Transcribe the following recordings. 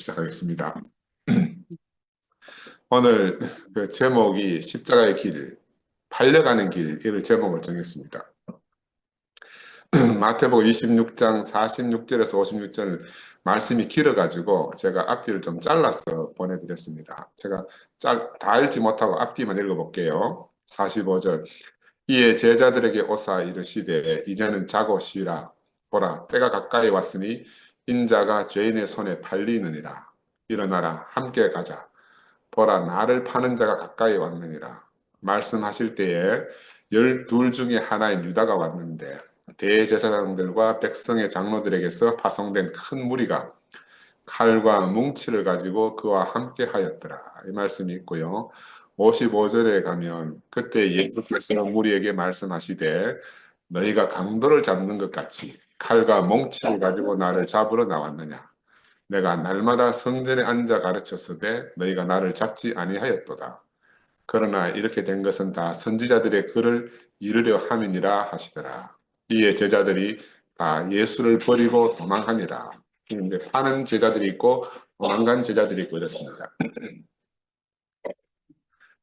시작하겠습니다. 오늘 그 제목이 십자가의 길, 달려가는 길, 이를 제목을 정했습니다. 마태복음 26장 46절에서 56절 말씀이 길어가지고 제가 앞뒤를 좀 잘라서 보내드렸습니다. 제가 다 읽지 못하고 앞뒤만 읽어볼게요. 45절 이에 제자들에게 오사 이르시되 이제는 자고 쉬라. 보라 때가 가까이 왔으니 인자가 죄인의 손에 팔리느니라. 일어나라 함께 가자. 보라 나를 파는 자가 가까이 왔느니라. 말씀하실 때에 12 중에 하나인 유다가 왔는데 대제사장들과 백성의 장로들에게서 파송된 큰 무리가 칼과 뭉치를 가지고 그와 함께 하였더라. 이 말씀이 있고요. 55절에 가면 그때 예수께서 무리에게 말씀하시되 너희가 강도를 잡는 것 같이 칼과 뭉치를 가지고 나를 잡으러 나왔느냐. 내가 날마다 성전에 앉아 가르쳤으되 너희가 나를 잡지 아니하였도다. 그러나 이렇게 된 것은 다 선지자들의 글을 이루려 함이니라 하시더라. 이에 제자들이 다 예수를 버리고 도망하니라. 근데 파는 제자들이 있고 도망간 제자들이 있고 이렇습니다.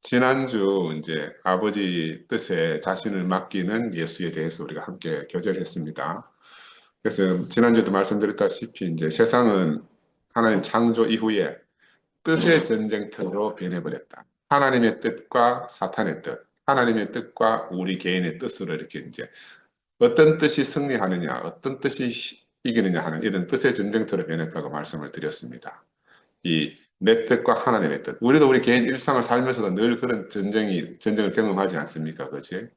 지난주 이제 아버지 뜻에 자신을 맡기는 예수에 대해서 우리가 함께 교제했습니다. 그래서 지난주에도 말씀드렸다시피 이제 세상은 하나님 창조 이후에 뜻의 전쟁터로 변해버렸다. 하나님의 뜻과 사탄의 뜻, 하나님의 뜻과 우리 개인의 뜻으로 이렇게 이제 어떤 뜻이 승리하느냐, 어떤 뜻이 이기느냐 하는 이런 뜻의 전쟁터로 변했다고 말씀을 드렸습니다. 이 내 뜻과 하나님의 뜻. 우리도 우리 개인 일상을 살면서도 늘 그런 전쟁을 경험하지 않습니까? 그렇지?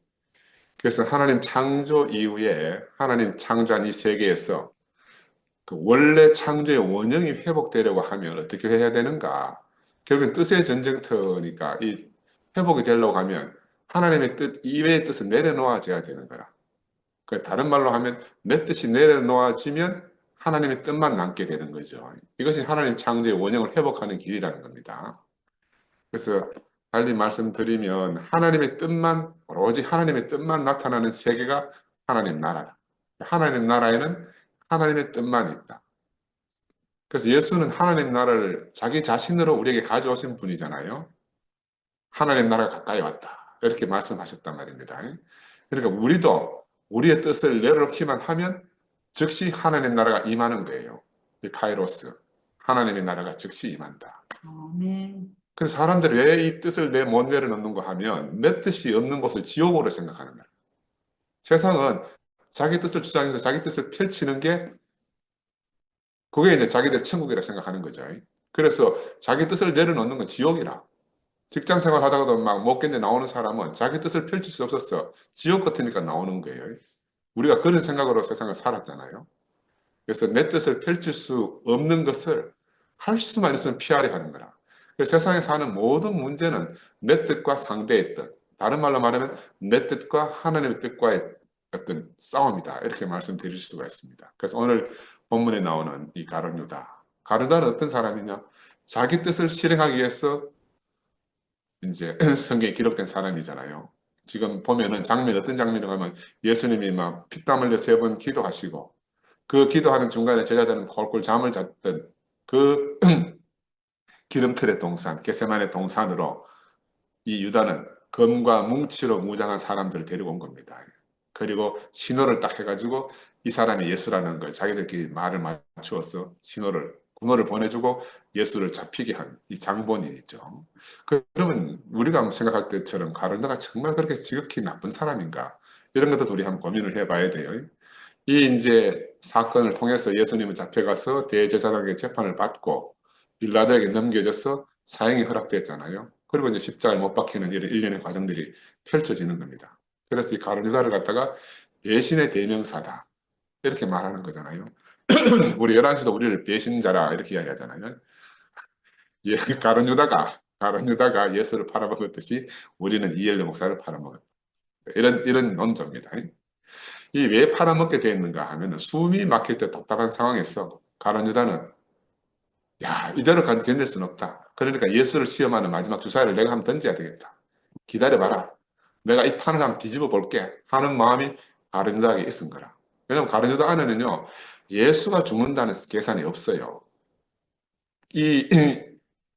그래서 하나님 창조 이후에 하나님 창조한 이 세계에서 그 원래 창조의 원형이 회복되려고 하면 어떻게 해야 되는가? 결국은 뜻의 전쟁터니까 이 회복이 되려고 하면 하나님의 뜻 이외의 뜻을 내려놓아져야 되는 거라. 그 다른 말로 하면 내 뜻이 내려놓아지면 하나님의 뜻만 남게 되는 거죠. 이것이 하나님 창조의 원형을 회복하는 길이라는 겁니다. 그래서 달리 말씀드리면 하나님의 뜻만 오로지 하나님의 뜻만 나타나는 세계가 하나님 나라다. 하나님 나라에는 하나님의 뜻만 있다. 그래서 예수는 하나님 나라를 자기 자신으로 우리에게 가져오신 분이잖아요. 하나님 나라가 가까이 왔다. 이렇게 말씀하셨단 말입니다. 그러니까 우리도 우리의 뜻을 내려놓기만 하면 즉시 하나님 나라가 임하는 거예요. 이 카이로스. 하나님의 나라가 즉시 임한다. 아멘. 그래서 사람들이 왜 이 뜻을 못 내려놓는가 하면 내 뜻이 없는 곳을 지옥으로 생각하는 거예요. 세상은 자기 뜻을 주장해서 자기 뜻을 펼치는 게 그게 이제 자기들 천국이라 생각하는 거죠. 그래서 자기 뜻을 내려놓는 건 지옥이라. 직장 생활 하다가도 막 못 견뎌 나오는 사람은 자기 뜻을 펼칠 수 없었어. 지옥 같으니까 나오는 거예요. 우리가 그런 생각으로 세상을 살았잖아요. 그래서 내 뜻을 펼칠 수 없는 것을 할 수만 있으면 피하려 하는 거라. 그래서 세상에 사는 모든 문제는 내 뜻과 상대의 뜻. 다른 말로 말하면 내 뜻과 하나님의 뜻과의 어떤 싸움이다. 이렇게 말씀드릴 수가 있습니다. 그래서 오늘 본문에 나오는 이 가룟 유다. 가룟 유다는 어떤 사람이냐? 자기 뜻을 실행하기 위해서 이제 성경에 기록된 사람이잖아요. 지금 보면은 장면 어떤 장면이라고 하면 예수님이 막 피땀 흘려 3번 기도하시고 그 기도하는 중간에 제자들은 콜콜 잠을 잤던 그 기름틀의 동산, 겟세마네 동산으로 이 유다는 검과 뭉치로 무장한 사람들을 데리고 온 겁니다. 그리고 신호를 딱 해가지고 이 사람이 예수라는 걸 자기들끼리 말을 맞추어서 군호를 보내주고 예수를 잡히게 한 이 장본인이죠. 그러면 우리가 한번 생각할 때처럼 가룟유다가 정말 그렇게 지극히 나쁜 사람인가? 이런 것도 우리 한번 고민을 해봐야 돼요. 이 이제 사건을 통해서 예수님은 잡혀가서 대제사장에게 재판을 받고 빌라도에게 넘겨져서 사형이 허락됐잖아요. 그리고 이제 십자가에 못 박히는 이런 일련의 과정들이 펼쳐지는 겁니다. 그래서 이 가룟유다를 갖다가 배신의 대명사다. 이렇게 말하는 거잖아요. 우리 열한시도 우리를 배신자라 이렇게 이야기하잖아요. 예, 가룟유다가 예수를 팔아먹었듯이 우리는 이엘레 목사를 팔아먹었다. 이런 논조입니다. 이 왜 팔아먹게 되었는가 하면 숨이 막힐 때 답답한 상황에서 가룟유다는 야 이대로 견딜 수는 없다. 그러니까 예수를 시험하는 마지막 주사위를 내가 한번 던져야 되겠다. 기다려봐라. 내가 이 판을 한번 뒤집어 볼게 하는 마음이 가룟유다에게 있은 거라. 왜냐하면 가룟유다 안에는요 예수가 죽는다는 계산이 없어요. 이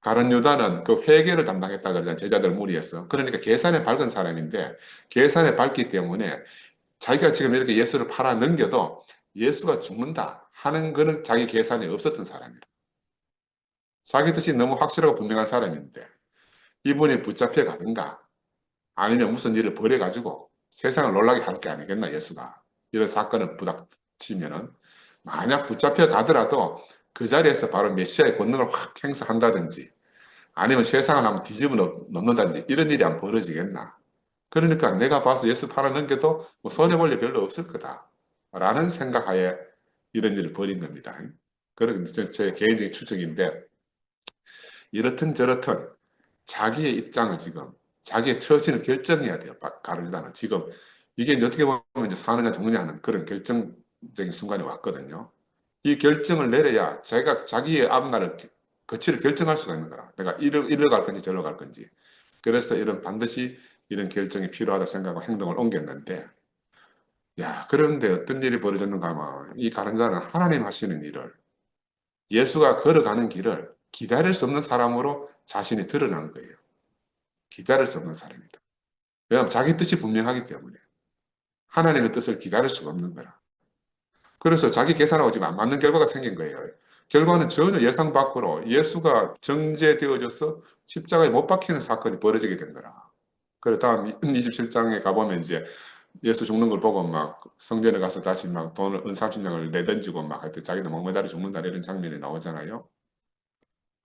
가룟 유다는 그 회계를 담당했다 그러잖아요. 제자들 무리에서. 그러니까 계산에 밝은 사람인데 계산에 밝기 때문에 자기가 지금 이렇게 예수를 팔아 넘겨도 예수가 죽는다 하는 거는 자기 계산에 없었던 사람이라. 자기 뜻이 너무 확실하고 분명한 사람인데 이분이 붙잡혀 가든가 아니면 무슨 일을 벌여가지고 세상을 놀라게 할 게 아니겠나 예수가. 이런 사건을 부닥치면은 만약 붙잡혀 가더라도 그 자리에서 바로 메시아의 권능을 확 행사한다든지 아니면 세상을 한번 뒤집어 놓는다든지 이런 일이 안 벌어지겠나. 그러니까 내가 봐서 예수 팔아넘겨도 뭐 손해볼 일 별로 없을 거다. 라는 생각하에 이런 일을 벌인 겁니다. 그런 제 개인적인 추측인데 이렇든 저렇든 자기의 입장을 지금 자기의 처신을 결정해야 돼요. 가르치다는 지금 이게 이제 어떻게 보면 이제 사느냐 죽느냐 하는 그런 결정적인 순간이 왔거든요. 이 결정을 내려야 자기가 자기의 앞날을 거치를 결정할 수가 있는 거라. 내가 이리로 갈 건지 저리로 갈 건지. 그래서 이런 반드시 이런 결정이 필요하다 생각하고 행동을 옮겼는데, 야, 그런데 어떤 일이 벌어졌는가 하면 이 가늠자는 하나님 하시는 일을 예수가 걸어가는 길을 기다릴 수 없는 사람으로 자신이 드러난 거예요. 기다릴 수 없는 사람이다. 왜냐하면 자기 뜻이 분명하기 때문에 하나님의 뜻을 기다릴 수가 없는 거라. 그래서 자기 계산하고 지금 안 맞는 결과가 생긴 거예요. 결과는 전혀 예상 밖으로 예수가 정죄되어져서 십자가에 못 박히는 사건이 벌어지게 된 거라. 그래 다음 27장에 가보면 이제 예수 죽는 걸 보고 막 성전에 가서 다시 막 돈을 은 30냥을 내던지고 막 하여튼 자기도 목매달아 죽는다 이런 장면이 나오잖아요.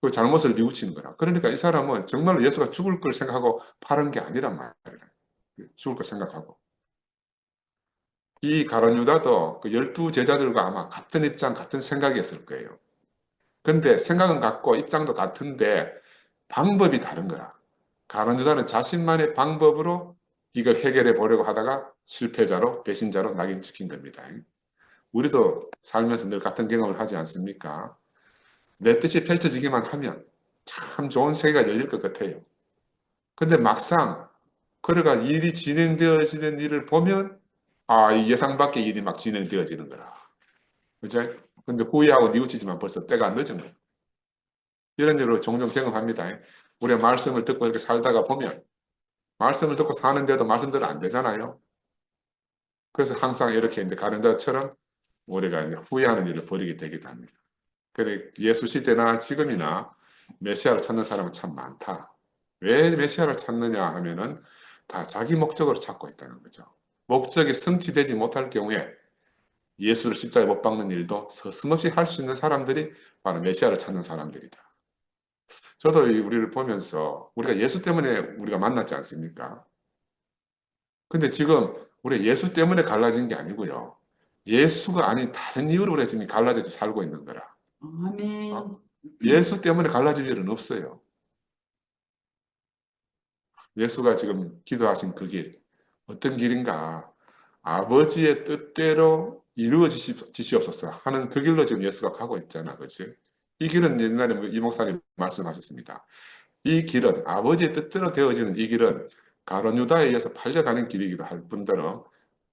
그 잘못을 뉘우치는 거라. 그러니까 이 사람은 정말로 예수가 죽을 걸 생각하고 팔은 게 아니란 말이에요. 죽을 걸 생각하고. 이 가룟 유다도 그 12제자들과 아마 같은 입장, 같은 생각이었을 거예요. 근데 생각은 같고 입장도 같은데 방법이 다른 거라. 가룟 유다는 자신만의 방법으로 이걸 해결해 보려고 하다가 실패자로, 배신자로 낙인 찍힌 겁니다. 우리도 살면서 늘 같은 경험을 하지 않습니까? 내 뜻이 펼쳐지기만 하면 참 좋은 세계가 열릴 것 같아요. 근데 막상 그래가 일이 진행되어지는 일을 보면 이 예상 밖의 일이 막 진행되어지는 거라. 그죠? 근데 후회하고 뉘우치지만 벌써 때가 늦은 거예요. 이런 일을 종종 경험합니다. 우리가 말씀을 듣고 이렇게 살다가 보면 말씀을 듣고 사는데도 말씀대로 안 되잖아요. 그래서 항상 이렇게 이제 가련자처럼 우리가 이제 후회하는 일을 벌이게 되기도 합니다. 그래 예수 시대나 지금이나 메시아를 찾는 사람은 참 많다. 왜 메시아를 찾느냐 하면은 다 자기 목적으로 찾고 있다는 거죠. 목적이 성취되지 못할 경우에 예수를 십자가에 못 박는 일도 서슴없이 할 수 있는 사람들이 바로 메시아를 찾는 사람들이다. 저도 우리를 보면서 우리가 예수 때문에 우리가 만났지 않습니까? 근데 지금 우리 예수 때문에 갈라진 게 아니고요. 예수가 아닌 다른 이유로 우리가 지금 갈라져서 살고 있는 거라. 아멘. 예수 때문에 갈라질 일은 없어요. 예수가 지금 기도하신 그 길, 어떤 길인가? 아버지의 뜻대로 이루어지시옵소서 하는 그 길로 지금 예수가 가고 있잖아, 그치? 이 길은 옛날에 이 목사님 말씀하셨습니다. 이 길은 아버지의 뜻대로 되어지는 이 길은 가룟 유다에 의해서 팔려가는 길이기도 할 뿐더러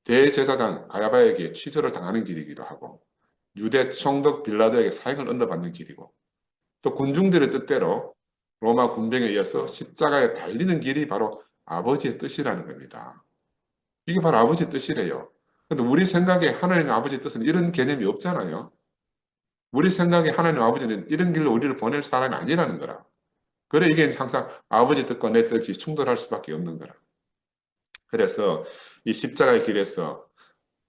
대제사장 가야바에게 취조를 당하는 길이기도 하고 유대 총독 빌라도에게 사형을 언도받는 길이고 또 군중들의 뜻대로 로마 군병에 의해서 십자가에 달리는 길이 바로 아버지의 뜻이라는 겁니다. 이게 바로 아버지의 뜻이래요. 근데 우리 생각에 하나님의 아버지의 뜻은 이런 개념이 없잖아요. 우리 생각에 하나님 아버지는 이런 길로 우리를 보낼 사람이 아니라는 거라. 그래 이게 항상 아버지 뜻과 내 뜻이 충돌할 수밖에 없는 거라. 그래서 이 십자가의 길에서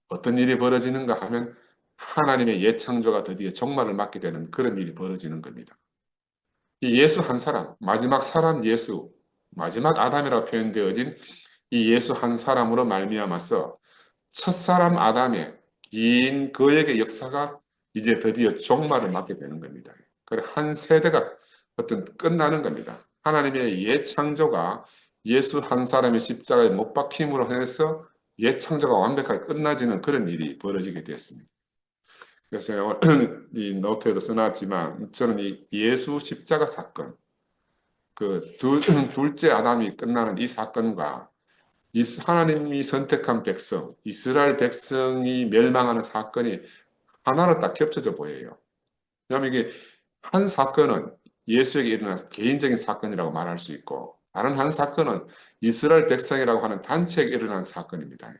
어떤 일이 벌어지는가 하면 하나님의 예창조가 드디어 종말을 맞게 되는 그런 일이 벌어지는 겁니다. 이 예수 한 사람, 마지막 사람 예수, 마지막 아담이라고 표현되어진 이 예수 한 사람으로 말미암아서 첫사람 아담의 긴 거액의 역사가 이제 드디어 종말을 맞게 되는 겁니다. 그래 한 세대가 어떤 끝나는 겁니다. 하나님의 예창조가 예수 한 사람의 십자가에 못 박힘으로 해서 예창조가 완벽하게 끝나지는 그런 일이 벌어지게 되었습니다. 그래서 이 노트에도 써놨지만 저는 이 예수 십자가 사건, 그 둘째 아담이 끝나는 이 사건과 하나님이 선택한 백성, 이스라엘 백성이 멸망하는 사건이 하나로 딱 겹쳐져 보여요. 왜냐하면 이게 한 사건은 예수에게 일어난 개인적인 사건이라고 말할 수 있고, 다른 한 사건은 이스라엘 백성이라고 하는 단체에게 일어난 사건입니다.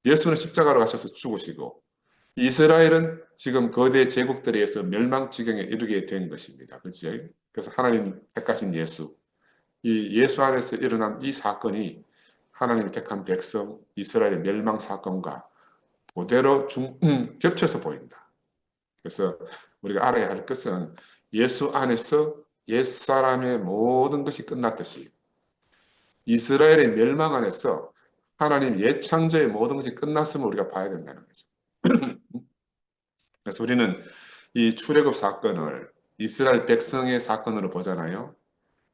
예수는 십자가로 가셔서 죽으시고, 이스라엘은 지금 거대 제국들에 의해서 멸망 지경에 이르게 된 것입니다. 그렇죠? 그래서 하나님 택하신 예수, 이 예수 안에서 일어난 이 사건이 하나님이 택한 백성 이스라엘의 멸망 사건과 그대로 겹쳐서 보인다. 그래서 우리가 알아야 할 것은 예수 안에서 옛사람의 모든 것이 끝났듯이 이스라엘의 멸망 안에서 하나님 옛 창조의 모든 것이 끝났음을 우리가 봐야 된다는 거죠. 그래서 우리는 이 출애굽 사건을 이스라엘 백성의 사건으로 보잖아요.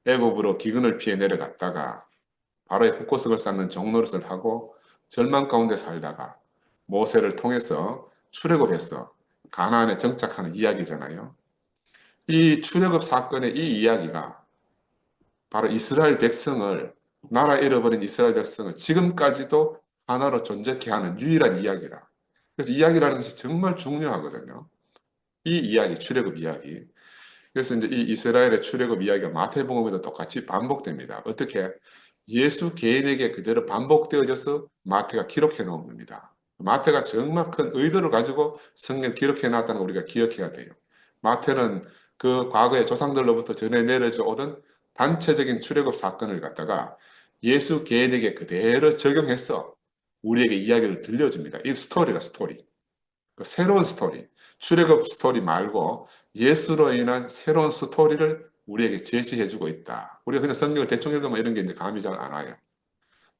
애굽으로 기근을 피해 내려갔다가 바로의 북구석을 쌓는 종노릇을 하고 절망 가운데 살다가 모세를 통해서 출애굽해서 가나안에 정착하는 이야기잖아요. 이 출애굽 사건의 이 이야기가 바로 이스라엘 백성을 나라 잃어버린 이스라엘 백성을 지금까지도 하나로 존재케 하는 유일한 이야기라. 그래서 이야기라는 것이 정말 중요하거든요. 이 이야기, 출애굽 이야기. 그래서 이제 이 이스라엘의 출애굽 이야기가 마태복음에도 똑같이 반복됩니다. 어떻게? 예수 개인에게 그대로 반복되어져서 마태가 기록해 놓은 겁니다. 마태가 정말 큰 의도를 가지고 성경을 기록해 놨다는 걸 우리가 기억해야 돼요. 마태는 그 과거의 조상들로부터 전해 내려져 오던 단체적인 출애굽 사건을 갖다가 예수 개인에게 그대로 적용해서 우리에게 이야기를 들려줍니다. 이 스토리라 스토리. 그 새로운 스토리, 출애굽 스토리 말고 예수로 인한 새로운 스토리를 우리에게 제시해주고 있다. 우리가 그냥 성경을 대충 읽으면 이런 게 이제 감이 잘 안 와요.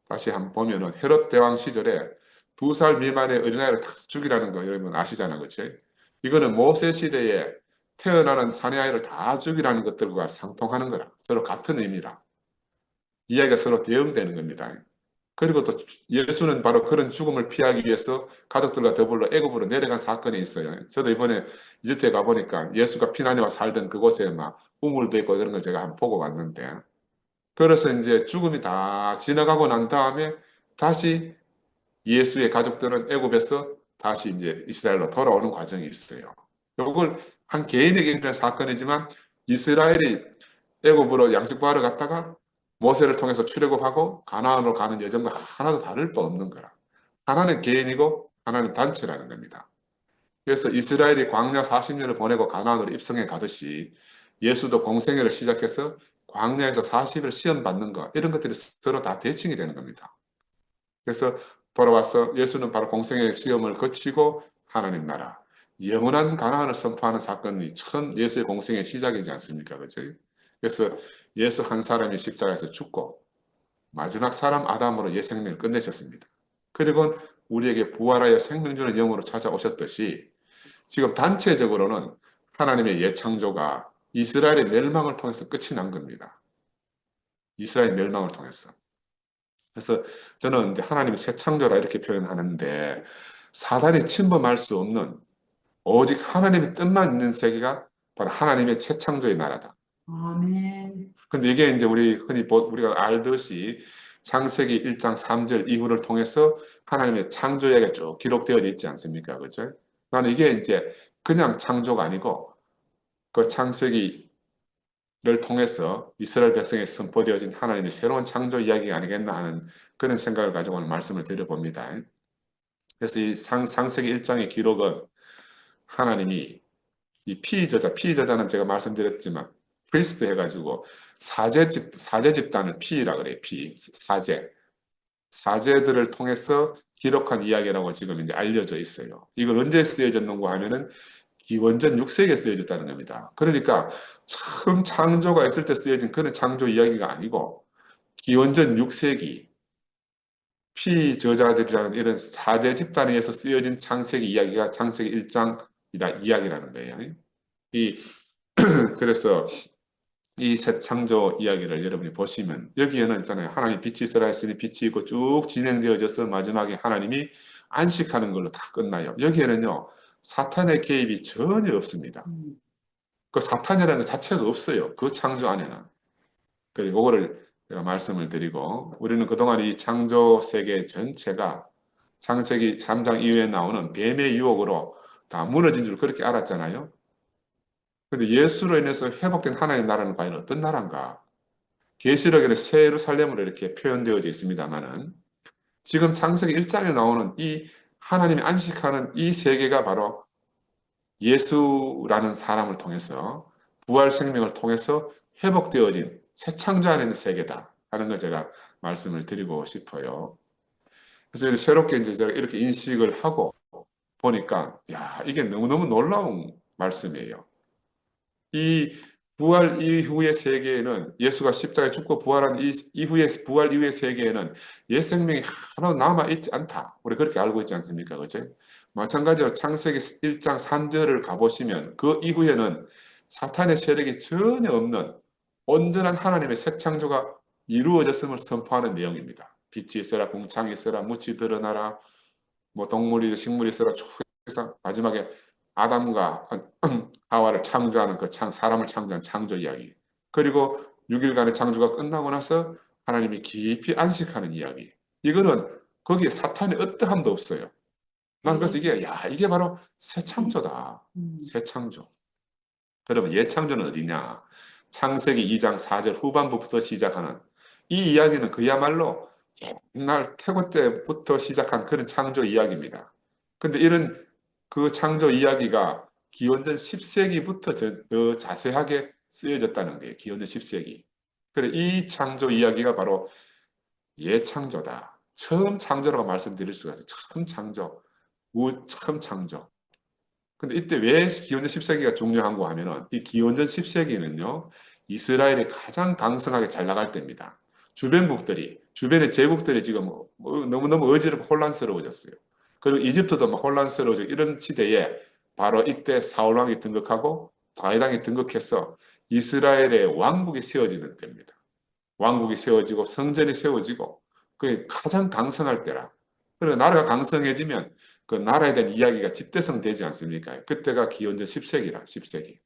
다시 한번 보면은 헤롯 대왕 시절에 2살 미만의 어린아이를 다 죽이라는 거 여러분 아시잖아요, 그렇죠? 이거는 모세 시대에 태어나는 사내아이를 다 죽이라는 것들과 상통하는 거라. 서로 같은 의미라. 이야기가 서로 대응되는 겁니다. 그리고 또 예수는 바로 그런 죽음을 피하기 위해서 가족들과 더불어 애굽으로 내려간 사건이 있어요. 저도 이번에 이집트에 가보니까 예수가 피난이와 살던 그곳에 막 우물도 있고 이런 걸 제가 한번 보고 왔는데, 그래서 이제 죽음이 다 지나가고 난 다음에 다시 예수의 가족들은 애굽에서 다시 이제 이스라엘로 돌아오는 과정이 있어요. 이걸 한 개인에게 일어난 사건이지만 이스라엘이 애굽으로 양식 구하러 갔다가 모세를 통해서 출애굽하고 가나안으로 가는 여정과 하나도 다를 바 없는 거라. 하나는 개인이고 하나는 단체라는 겁니다. 그래서 이스라엘이 광야 40년을 보내고 가나안으로 입성해 가듯이 예수도 공생애를 시작해서 광야에서 40일 시험 받는 것, 이런 것들이 서로 다 대칭이 되는 겁니다. 그래서 돌아와서 예수는 바로 공생의 시험을 거치고 하나님 나라, 영원한 가나안을 선포하는 사건이 처음 예수의 공생의 시작이지 않습니까? 그죠? 그래서 예수 한 사람이 십자가에서 죽고 마지막 사람 아담으로 옛 생명을 끝내셨습니다. 그리고 우리에게 부활하여 생명 주는 영으로 찾아오셨듯이 지금 단체적으로는 하나님의 예창조가 이스라엘의 멸망을 통해서 끝이 난 겁니다. 이스라엘 멸망을 통해서. 그래서 저는 이제 하나님의 새 창조라 이렇게 표현하는데, 사단이 침범할 수 없는 오직 하나님의 뜻만 있는 세계가 바로 하나님의 새 창조의 나라다. 아멘. 근데 이게 이제 우리 흔히 우리가 알듯이 창세기 1장 3절 이후를 통해서 하나님의 창조 이야기가 쭉 기록되어 있지 않습니까? 그죠? 나는 이게 이제 그냥 창조가 아니고 그 창세기를 통해서 이스라엘 백성에 선포되어진 하나님의 새로운 창조 이야기가 아니겠나 하는 그런 생각을 가지고 오늘 말씀을 드려봅니다. 그래서 이 상세기 1장의 기록은 하나님이 이 피저자는 제가 말씀드렸지만 프리스트 해가지고 사제 집단을 피라 그래요. 사제들을 통해서 기록한 이야기라고 지금 이제 알려져 있어요. 이걸 언제 쓰여졌는가 하면은 기원전 6세기에 쓰여졌다는 겁니다. 그러니까 처음 창조가 있을 때 쓰여진 그런 창조 이야기가 아니고 기원전 6세기 피저자들이라는 이런 사제 집단에 의해서 쓰여진 창세기 이야기가 창세기 1장이라 이야기라는 거예요. 이 그래서 이 새 창조 이야기를 여러분이 보시면 여기에는 있잖아요. 하나님 빛이 있으라 했으니 빛이 있고 쭉 진행되어져서 마지막에 하나님이 안식하는 걸로 다 끝나요. 여기에는요. 사탄의 개입이 전혀 없습니다. 그 사탄이라는 것 자체가 없어요. 그 창조 안에는. 그리고 그거를 제가 말씀을 드리고, 우리는 그동안 이 창조 세계 전체가 창세기 3장 이후에 나오는 뱀의 유혹으로 다 무너진 줄 그렇게 알았잖아요. 근데 예수로 인해서 회복된 하나님의 나라는 과연 어떤 나라인가? 계시록에는 새 예루살렘으로 이렇게 표현되어져 있습니다만은 지금 창세기 1장에 나오는 이 하나님이 안식하는 이 세계가 바로 예수라는 사람을 통해서 부활 생명을 통해서 회복되어진 새 창조 안에 있는 세계다 하는 걸 제가 말씀을 드리고 싶어요. 그래서 새롭게 이제 제가 이렇게 인식을 하고 보니까 야, 이게 너무너무 놀라운 말씀이에요. 이 부활 이후의 세계에는 예수가 십자가에 죽고 부활한 이후의 부활 이후의 세계에는 옛 생명이 하나도 남아 있지 않다. 우리 그렇게 알고 있지 않습니까? 그죠? 마찬가지로 창세기 1장 3절을 가보시면 그 이후에는 사탄의 세력이 전혀 없는 온전한 하나님의 새 창조가 이루어졌음을 선포하는 내용입니다. 빛이 있어라, 궁창이 있어라, 묻이 드러나라, 뭐 동물이 식물이 있어라 쭉 해서 마지막에 아담과 하와를 창조하는 그 사람을 창조한 창조 이야기. 그리고 6일간의 창조가 끝나고 나서 하나님이 깊이 안식하는 이야기. 이거는 거기에 사탄의 어떠함도 없어요. 나는 그래서 네. 이게 바로 새 네. 창조다. 새 창조. 여러분, 옛 창조는 어디냐? 창세기 2장 4절 후반부부터 시작하는 이 이야기는 그야말로 옛날 태고 때부터 시작한 그런 창조 이야기입니다. 근데 이런 그 창조 이야기가 기원전 10세기부터 더 자세하게 쓰여졌다는 거예요. 기원전 10세기. 그래, 이 창조 이야기가 바로 예창조다. 처음 창조라고 말씀드릴 수가 있어요. 처음 창조, 처음 창조. 근데 이때 왜 기원전 10세기가 중요한 거 하면은 이 기원전 10세기는요, 이스라엘이 가장 강성하게 잘 나갈 때입니다. 주변의 제국들이 지금 너무너무 어지럽고 혼란스러워졌어요. 그리고 이집트도 막 혼란스러워지고 이런 시대에 바로 이때 사울왕이 등극하고 다윗왕이 등극해서 이스라엘의 왕국이 세워지는 때입니다. 왕국이 세워지고 성전이 세워지고 그게 가장 강성할 때라. 그리고 나라가 강성해지면 그 나라에 대한 이야기가 집대성되지 않습니까? 그때가 기원전 10세기라, 10세기.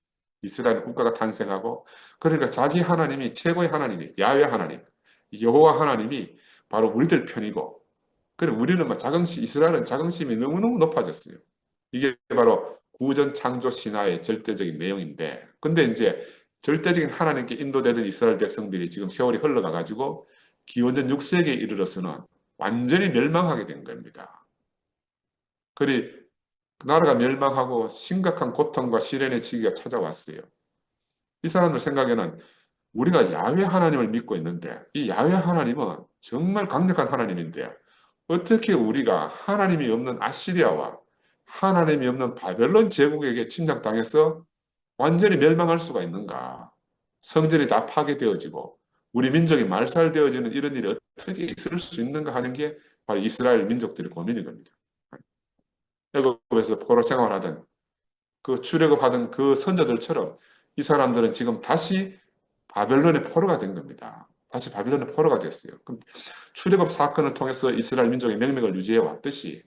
이스라엘 국가가 탄생하고 그러니까 자기 하나님이 최고의 하나님이 야훼 하나님, 여호와 하나님이 바로 우리들 편이고 그래 우리는 막 자긍심 이스라엘은 자긍심이 너무너무 높아졌어요. 이게 바로 구전 창조 신화의 절대적인 내용인데 근데 이제 절대적인 하나님께 인도되던 이스라엘 백성들이 지금 세월이 흘러가 가지고 기원전 6세기에 이르러서는 완전히 멸망하게 된 겁니다. 그리 나라가 멸망하고 심각한 고통과 시련의 시기가 찾아왔어요. 이 사람들 생각에는 우리가 야훼 하나님을 믿고 있는데 이 야훼 하나님은 정말 강력한 하나님인데 어떻게 우리가 하나님이 없는 아시리아와 하나님이 없는 바벨론 제국에게 침략당해서 완전히 멸망할 수가 있는가? 성전이 다 파괴되어지고 우리 민족이 말살되어지는 이런 일이 어떻게 있을 수 있는가 하는 게 바로 이스라엘 민족들의 고민인 겁니다. 애굽에서 포로 생활하던 그 출애굽하던 그 선조들처럼 이 사람들은 지금 다시 바벨론의 포로가 된 겁니다. 다시 바벨론의 포로가 됐어요. 그럼 출애굽 사건을 통해서 이스라엘 민족의 명맥을 유지해 왔듯이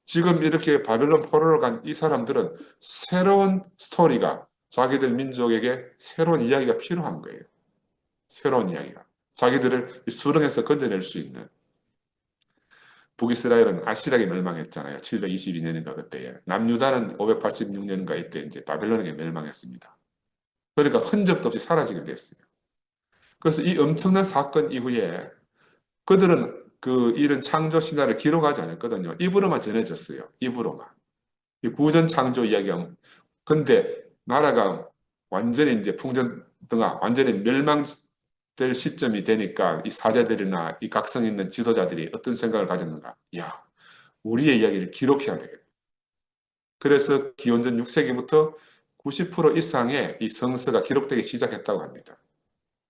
지금 이렇게 바벨론 포로로 간 이 사람들은 새로운 스토리가 자기들 민족에게 새로운 이야기가 필요한 거예요. 새로운 이야기가. 자기들을 수렁에서 건져낼 수 있는. 북이스라엘은 아시락에 멸망했잖아요. 722년인가 그때에. 남유다는 586년인가 이때 이제 바벨론에게 멸망했습니다. 그러니까 흔적도 없이 사라지게 됐어요. 그래서 이 엄청난 사건 이후에 그들은 그 이런 창조 신화를 기록하지 않았거든요. 입으로만 전해졌어요. 입으로만. 이 구전 창조 이야기가. 근데 나라가 완전히 이제 풍전등화, 완전히 멸망될 시점이 되니까 이 사자들이나 이 각성 있는 지도자들이 어떤 생각을 가졌는가? 야, 우리의 이야기를 기록해야 되겠다. 그래서 기원전 6세기부터 90% 이상의 이 성서가 기록되기 시작했다고 합니다.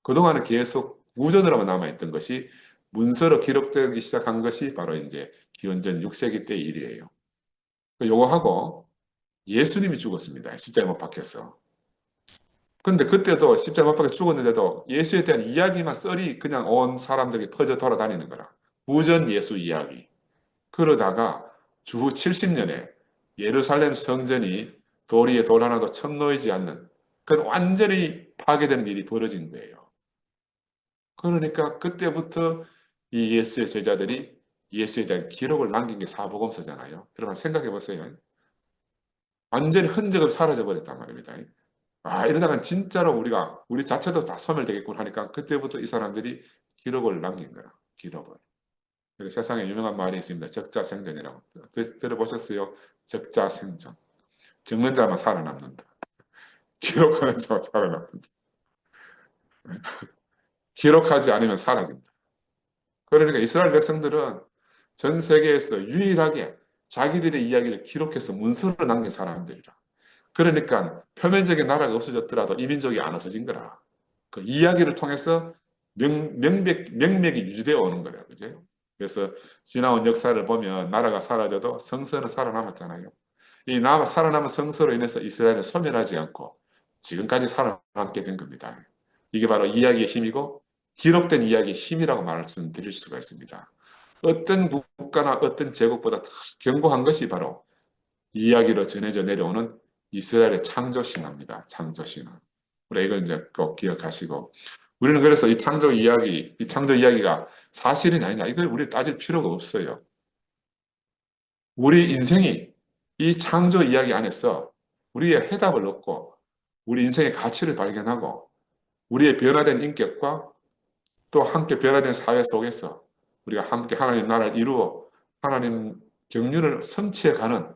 그동안은 계속 구전으로만 남아있던 것이 문서로 기록되기 시작한 것이 바로 이제 기원전 6세기 때 일이에요. 요거 하고 예수님이 죽었습니다. 십자가에 못 박혀서. 근데 그때도 십자가에 못 박혀 죽었는데도 예수에 대한 이야기만 썰이 그냥 온 사람들이 퍼져 돌아다니는 거라. 구전 예수 이야기. 그러다가 주후 70년에 예루살렘 성전이 돌 위에 돌 하나도 첨 놓이지 않는 그건 완전히 파괴되는 일이 벌어진 거예요. 그러니까 그때부터 이 예수의 제자들이 예수에 대한 기록을 남긴 게 사복음서잖아요. 여러분 생각해 보세요. 완전히 흔적을 사라져 버렸단 말입니다. 이러다가 진짜로 우리 자체도 다 소멸되겠구나 하니까 그때부터 이 사람들이 기록을 남긴 거야. 기록을. 그리고 세상에 유명한 말이 있습니다. 적자생존이라고. 들어보셨어요? 적자생존. 적는 자만 살아남는다. 기록하는 자만 살아남는다. 기록하지 않으면 사라진다. 그러니까 이스라엘 백성들은 전 세계에서 유일하게 자기들의 이야기를 기록해서 문서로 남긴 사람들이라. 그러니까 표면적인 나라가 없어졌더라도 이민족이 안 없어진 거라. 그 이야기를 통해서 명맥이 유지되어 오는 거예요. 그죠? 그래서 지나온 역사를 보면 나라가 사라져도 성서는 살아남았잖아요. 이 살아남은 성서로 인해서 이스라엘은 소멸하지 않고 지금까지 살아남게 된 겁니다. 이게 바로 이야기의 힘이고 기록된 이야기의 힘이라고 말씀드릴 수가 있습니다. 어떤 국가나 어떤 제국보다 더 견고한 것이 바로 이야기로 전해져 내려오는 이스라엘의 창조 신화입니다. 창조 신화. 우리 이걸 이제 꼭 기억하시고 우리는 그래서 이 창조 이야기가 사실이냐 아니냐 이걸 우리 따질 필요가 없어요. 우리 인생이 이 창조 이야기 안에서 우리의 해답을 얻고 우리 인생의 가치를 발견하고 우리의 변화된 인격과 또 함께 변화된 사회 속에서 우리가 함께 하나님 나라를 이루어 하나님 경륜을 성취해가는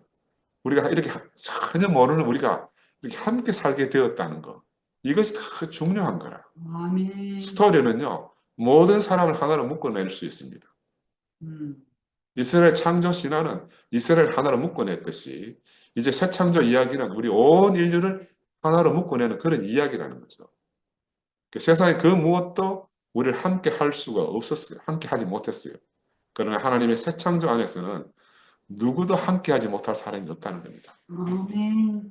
우리가 이렇게 전혀 모르는 우리가 이렇게 함께 살게 되었다는 것. 이것이 더 중요한 거라. 아멘. 스토리는요, 모든 사람을 하나로 묶어낼 수 있습니다. 음. 이스라엘 창조 신화는 이스라엘 하나로 묶어냈듯이 이제 새 창조 이야기는 우리 온 인류를 하나로 묶어내는 그런 이야기라는 거죠. 세상에 그 무엇도 우리를 함께 할 수가 없었어요. 함께 하지 못했어요. 그러나 하나님의 새 창조 안에서는 누구도 함께 하지 못할 사람이 없다는 겁니다. 아멘.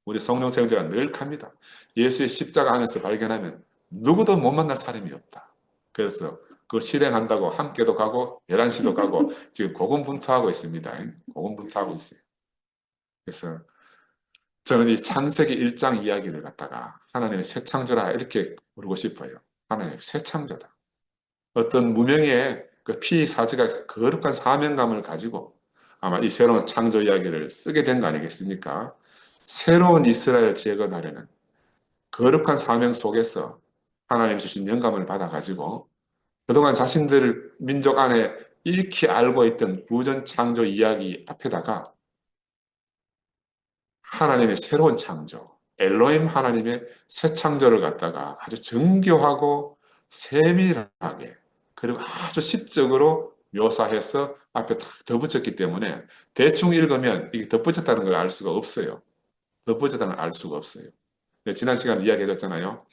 우리 성령 세운제가 늘 합니다. 예수의 십자가 안에서 발견하면 누구도 못 만날 사람이 없다. 그래서 그걸 실행한다고 함께도 가고 11시도 가고 지금 고군분투하고 있습니다. 고군분투하고 있어요. 그래서 저는 이 창세기 1장 이야기를 갖다가 하나님의 새 창조라 이렇게 부르고 싶어요. 하나님의 새 창조다. 어떤 무명의 그 피사제가 거룩한 사명감을 가지고 아마 이 새로운 창조 이야기를 쓰게 된 거 아니겠습니까? 새로운 이스라엘을 재건하려는 거룩한 사명 속에서 하나님 주신 영감을 받아가지고 그동안 자신들 민족 안에 익히 알고 있던 구전 창조 이야기 앞에다가 하나님의 새로운 창조, 엘로힘 하나님의 새 창조를 갖다가 아주 정교하고 세밀하게 그리고 아주 시적으로 묘사해서 앞에 탁 덧붙였기 때문에 대충 읽으면 이게 덧붙였다는 걸 알 수가 없어요. 덧붙였다는 걸 알 수가 없어요. 네, 지난 시간에 이야기해줬잖아요.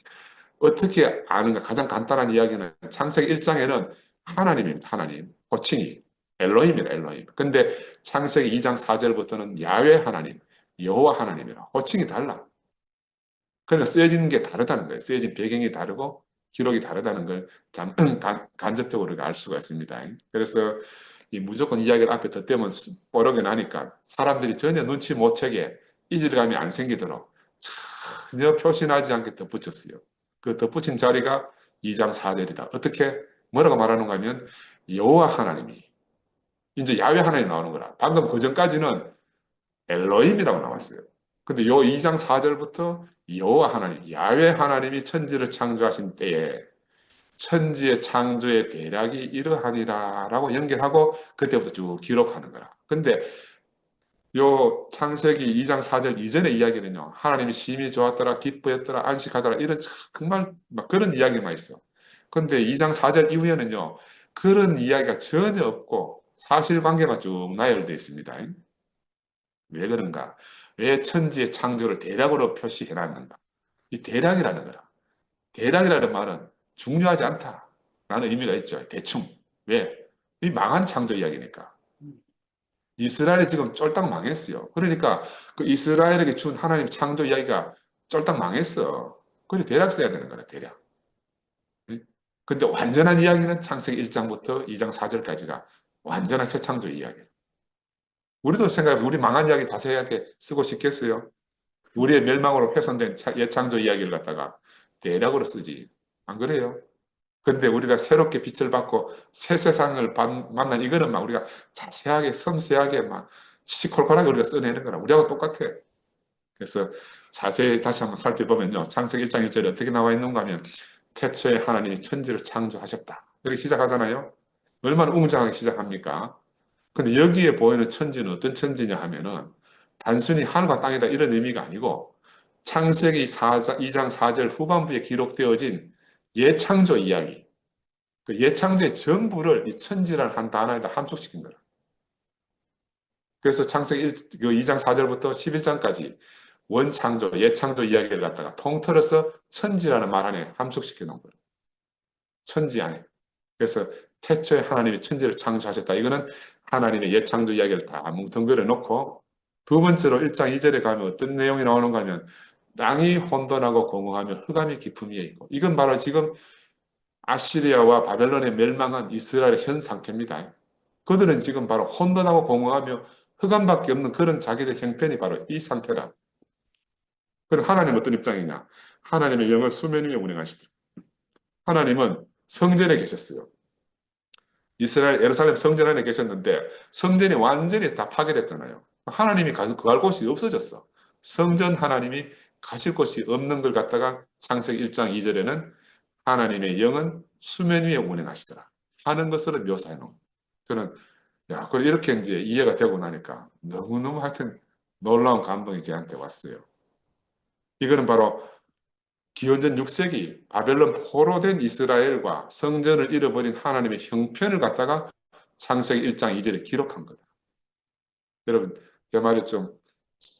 어떻게 아는가? 가장 간단한 이야기는 창세기 1장에는 하나님입니다. 하나님. 호칭이 엘로힘이다. 엘로힘. 근데 창세기 2장 4절부터는 야훼 하나님, 여호와 하나님이라. 호칭이 달라. 그러니까 쓰여지는 게 다르다는 거예요. 쓰여진 배경이 다르고 기록이 다르다는 걸 간접적으로 알 수가 있습니다. 그래서 이 무조건 이야기를 앞에 덧대면 뽀록이 나니까 사람들이 전혀 눈치 못 채게 이질감이 안 생기도록 전혀 표시나지 않게 덧붙였어요. 그 덧붙인 자리가 2장 4절이다. 어떻게 뭐라고 말하는가 하면 여호와 하나님이 이제 야훼 하나님 나오는 거라. 방금 그 전까지는 엘로힘이라고 나왔어요. 근데 요 2장 4절부터 여호와 하나님, 야훼 하나님이 천지를 창조하신 때에 천지의 창조의 대략이 이러하니라라고 연결하고 그때부터 쭉 기록하는 거라. 근데 요 창세기 2장 4절 이전의 이야기는요. 하나님이 심히 좋았더라, 기뻐했더라, 안식하더라 이런 정말 막 그런 이야기만 있어. 근데 2장 4절 이후에는요. 그런 이야기가 전혀 없고 사실관계만 쭉 나열되어 있습니다. 왜 그런가? 왜 천지의 창조를 대략으로 표시해 놨는가? 이 대략이라는 거라. 대략이라는 말은 중요하지 않다라는 의미가 있죠. 대충. 왜? 이 망한 창조 이야기니까. 이스라엘이 지금 쫄딱 망했어요. 그러니까 그 이스라엘에게 준 하나님 창조 이야기가 쫄딱 망했어. 그래 대략 써야 되는 거야, 대략. 응? 근데 완전한 이야기는 창세기 1장부터 2장 4절까지가 완전한 새 창조 이야기. 우리도 생각해 우리 망한 이야기 자세하게 쓰고 싶겠어요? 우리의 멸망으로 훼손된 옛 창조 이야기를 갖다가 대략으로 쓰지. 안 그래요? 근데 우리가 새롭게 빛을 받고 새 세상을 만난 이거는 막 우리가 자세하게 섬세하게 막 시시콜콜하게 우리가 써내는 거라 우리하고 똑같아. 그래서 자세히 다시 한번 살펴보면요. 창세기 1장 1절에 어떻게 나와 있는가 하면 태초에 하나님이 천지를 창조하셨다. 이렇게 시작하잖아요. 얼마나 웅장하게 시작합니까? 근데 여기에 보이는 천지는 어떤 천지냐 하면은 단순히 하늘과 땅이다 이런 의미가 아니고 창세기 2장 4절 후반부에 기록되어진 예창조 이야기, 그 예창조의 전부를 이 천지라는 한 단어에다 함축시킨 거라. 그래서 창세기 2장 4절부터 11장까지 원창조, 예창조 이야기를 갖다가 통틀어서 천지라는 말 안에 함축시켜 놓은 거예요. 천지 안에. 그래서 태초에 하나님이 천지를 창조하셨다. 이거는 하나님의 예창조 이야기를 다 뭉뚱그려 놓고 두 번째로 1장 2절에 가면 어떤 내용이 나오는가 하면 땅이 혼돈하고 공허하며 흑암이 깊음 위에 있고 이건 바로 지금 아시리아와 바벨론에 멸망한 이스라엘의 현 상태입니다. 그들은 지금 바로 혼돈하고 공허하며 흑암밖에 없는 그런 자기들 형편이 바로 이 상태라. 그럼 하나님은 어떤 입장이냐? 하나님의 영을 수면 위에 운행하시더라. 하나님은 성전에 계셨어요. 이스라엘 예루살렘 성전 안에 계셨는데 성전이 완전히 다 파괴됐잖아요. 하나님이 거할 곳이 없어졌어. 성전 하나님이 가실 곳이 없는 걸 갖다가 창세기 1장 2절에는 하나님의 영은 수면 위에 운행하시더라 하는 것으로 묘사해 놓은. 저는 야, 그걸 이렇게 이제 이해가 되고 나니까 너무너무 하여튼 놀라운 감동이 저한테 왔어요. 이거는 바로 기원전 6세기 바벨론 포로된 이스라엘과 성전을 잃어버린 하나님의 형편을 갖다가 창세기 1장 2절에 기록한 거다. 여러분, 제 말이 좀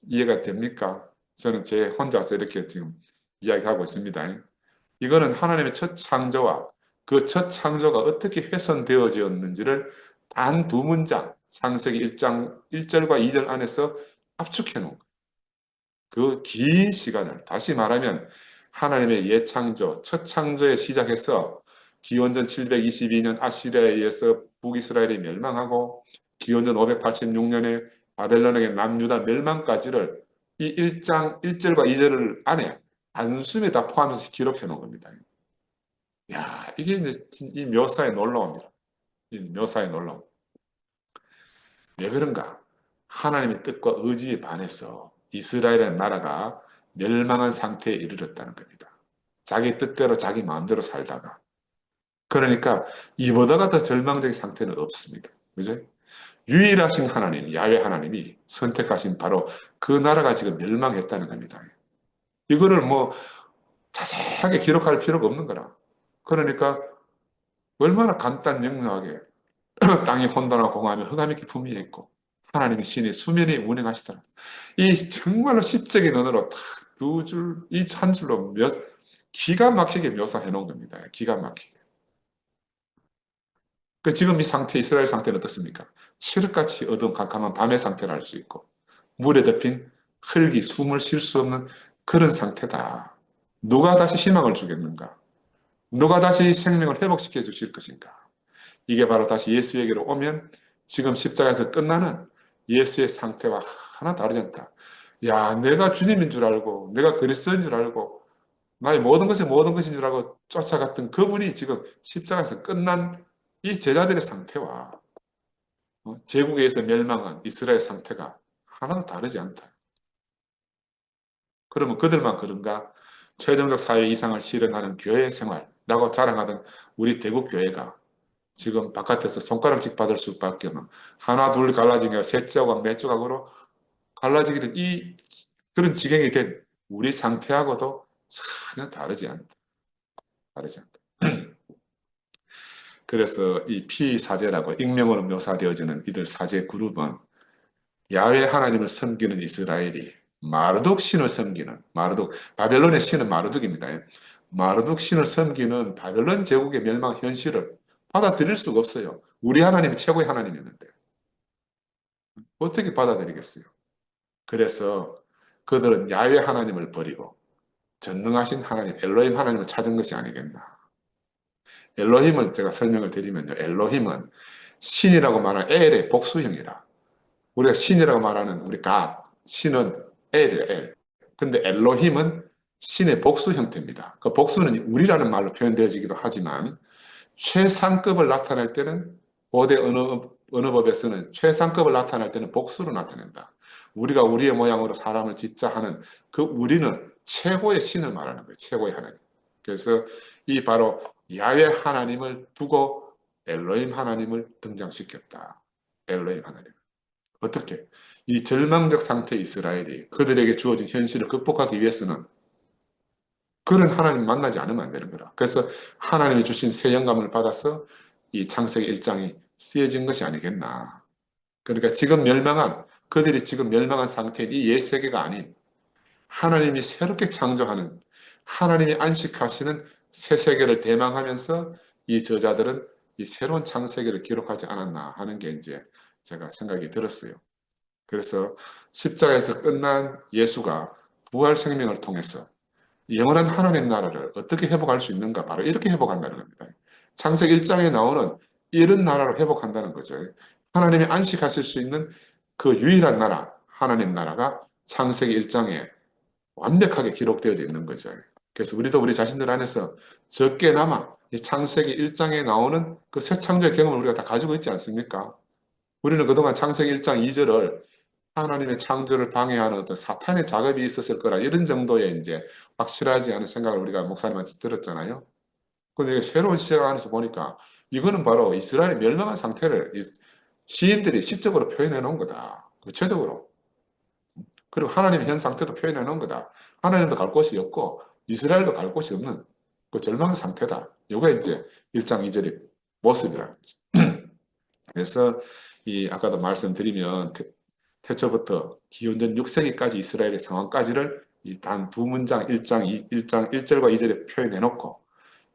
이해가 됩니까? 저는 제 혼자서 이렇게 지금 이야기하고 있습니다. 이거는 하나님의 첫 창조와 그 첫 창조가 어떻게 훼손되어졌는지를 단 두 문장, 창세기 1장 1절과 2절 안에서 압축해 놓은 거예요. 그 긴 시간을, 다시 말하면 하나님의 예창조, 첫 창조에 시작해서 기원전 722년 아시리아에 의해서 북이스라엘이 멸망하고 기원전 586년에 바벨론에게 남유다 멸망까지를 이 1장 1절과 2절 안에 단숨에 다 포함해서 기록해 놓은 겁니다. 야, 이게 이제 이 묘사의 놀라움이라. 이 묘사의 놀라움. 왜 그런가? 하나님의 뜻과 의지에 반해서 이스라엘의 나라가 멸망한 상태에 이르렀다는 겁니다. 자기 뜻대로 자기 마음대로 살다가. 그러니까 이보다가 더 절망적인 상태는 없습니다. 그죠? 유일하신 하나님, 야훼 하나님이 선택하신 바로 그 나라가 지금 멸망했다는 겁니다. 이거를 뭐 자세하게 기록할 필요가 없는 거라. 그러니까 얼마나 간단 명료하게 땅이 혼돈하고 공허하며 흑암이 깊음 위에 있고 하나님의 신이 수면에 운행하시더라. 이 정말로 시적인 언어로 딱 두 줄, 이 한 줄로 기가 막히게 묘사해 놓은 겁니다. 기가 막히게. 그 지금 이 상태, 이스라엘 상태는 어떻습니까? 칠흑같이 어두운 캄캄한 밤의 상태를 알 수 있고 물에 덮인 흙이 숨을 쉴 수 없는 그런 상태다. 누가 다시 희망을 주겠는가? 누가 다시 생명을 회복시켜 주실 것인가? 이게 바로 다시 예수에게로 오면 지금 십자가에서 끝나는 예수의 상태와 하나 다르지 않다. 야, 내가 주님인 줄 알고, 내가 그리스도인 줄 알고, 나의 모든 것이 모든 것인 줄 알고 쫓아갔던 그분이 지금 십자가에서 끝난 이 제자들의 상태와 제국에서 멸망한 이스라엘 상태가 하나도 다르지 않다. 그러면 그들만 그런가? 최종적 사회 이상을 실현하는 교회 생활라고 자랑하던 우리 대국 교회가 지금 바깥에서 손가락질 받을 수밖에 없는 하나 둘 갈라진 게 세 조각 네 조각으로 갈라지게 된 이 그런 지경이 된 우리 상태하고도 전혀 다르지 않다. 다르지 않다. 그래서 이 피사제라고 익명으로 묘사되어지는 이들 사제 그룹은 야훼 하나님을 섬기는 이스라엘이 마르둑 신을 섬기는 마르둑 바벨론의 신은 마르둑입니다. 마르둑 신을 섬기는 바벨론 제국의 멸망 현실을 받아들일 수가 없어요. 우리 하나님이 최고의 하나님이었는데 어떻게 받아들이겠어요? 그래서 그들은 야훼 하나님을 버리고 전능하신 하나님 엘로힘 하나님을 찾은 것이 아니겠나. 엘로힘을 제가 설명을 드리면요. 엘로힘은 신이라고 말하는 엘의 복수형이라. 우리가 신이라고 말하는 우리 갓, 신은 엘이에요, 엘. 근데 엘로힘은 신의 복수 형태입니다. 그 복수는 우리라는 말로 표현되어지기도 하지만 최상급을 나타낼 때는 고대 언어법에서는 최상급을 나타낼 때는 복수로 나타낸다. 우리가 우리의 모양으로 사람을 짓자 하는 그 우리는 최고의 신을 말하는 거예요. 최고의 하나님. 그래서 이 바로 야훼 하나님을 두고 엘로힘 하나님을 등장시켰다. 엘로힘 하나님. 어떻게? 이 절망적 상태의 이스라엘이 그들에게 주어진 현실을 극복하기 위해서는 그런 하나님 만나지 않으면 안 되는 거라. 그래서 하나님이 주신 새 영감을 받아서 이 창세기 1장이 쓰여진 것이 아니겠나. 그러니까 지금 멸망한, 그들이 지금 멸망한 상태인 이 옛 세계가 아닌 하나님이 새롭게 창조하는, 하나님이 안식하시는 새 세계를 대망하면서 이 저자들은 이 새로운 창세기를 기록하지 않았나 하는 게 이제 제가 생각이 들었어요. 그래서 십자가에서 끝난 예수가 부활 생명을 통해서 영원한 하나님 나라를 어떻게 회복할 수 있는가? 바로 이렇게 회복한다는 겁니다. 창세기 1장에 나오는 이런 나라로 회복한다는 거죠. 하나님이 안식하실 수 있는 그 유일한 나라, 하나님 나라가 창세기 1장에 완벽하게 기록되어져 있는 거죠. 그래서 우리도 우리 자신들 안에서 적게나마 이 창세기 1장에 나오는 그 새 창조의 경험을 우리가 다 가지고 있지 않습니까? 우리는 그동안 창세기 1장 2절을 하나님의 창조를 방해하는 어떤 사탄의 작업이 있었을 거라 이런 정도의 이제 확실하지 않은 생각을 우리가 목사님한테 들었잖아요. 근데 새로운 시각 안에서 보니까 이거는 바로 이스라엘의 멸망한 상태를 시인들이 시적으로 표현해 놓은 거다. 구체적으로. 그리고 하나님의 현 상태도 표현해 놓은 거다. 하나님도 갈 곳이 없고 이스라엘도 갈 곳이 없는 그 절망의 상태다. 이게 이제 1장 2절의 모습이라는 거죠. 그래서 이 아까도 말씀드리면 태초부터 기원전 6세기까지 이스라엘의 상황까지를 이 단 두 문장 1장 1절과 2절에 표현해 놓고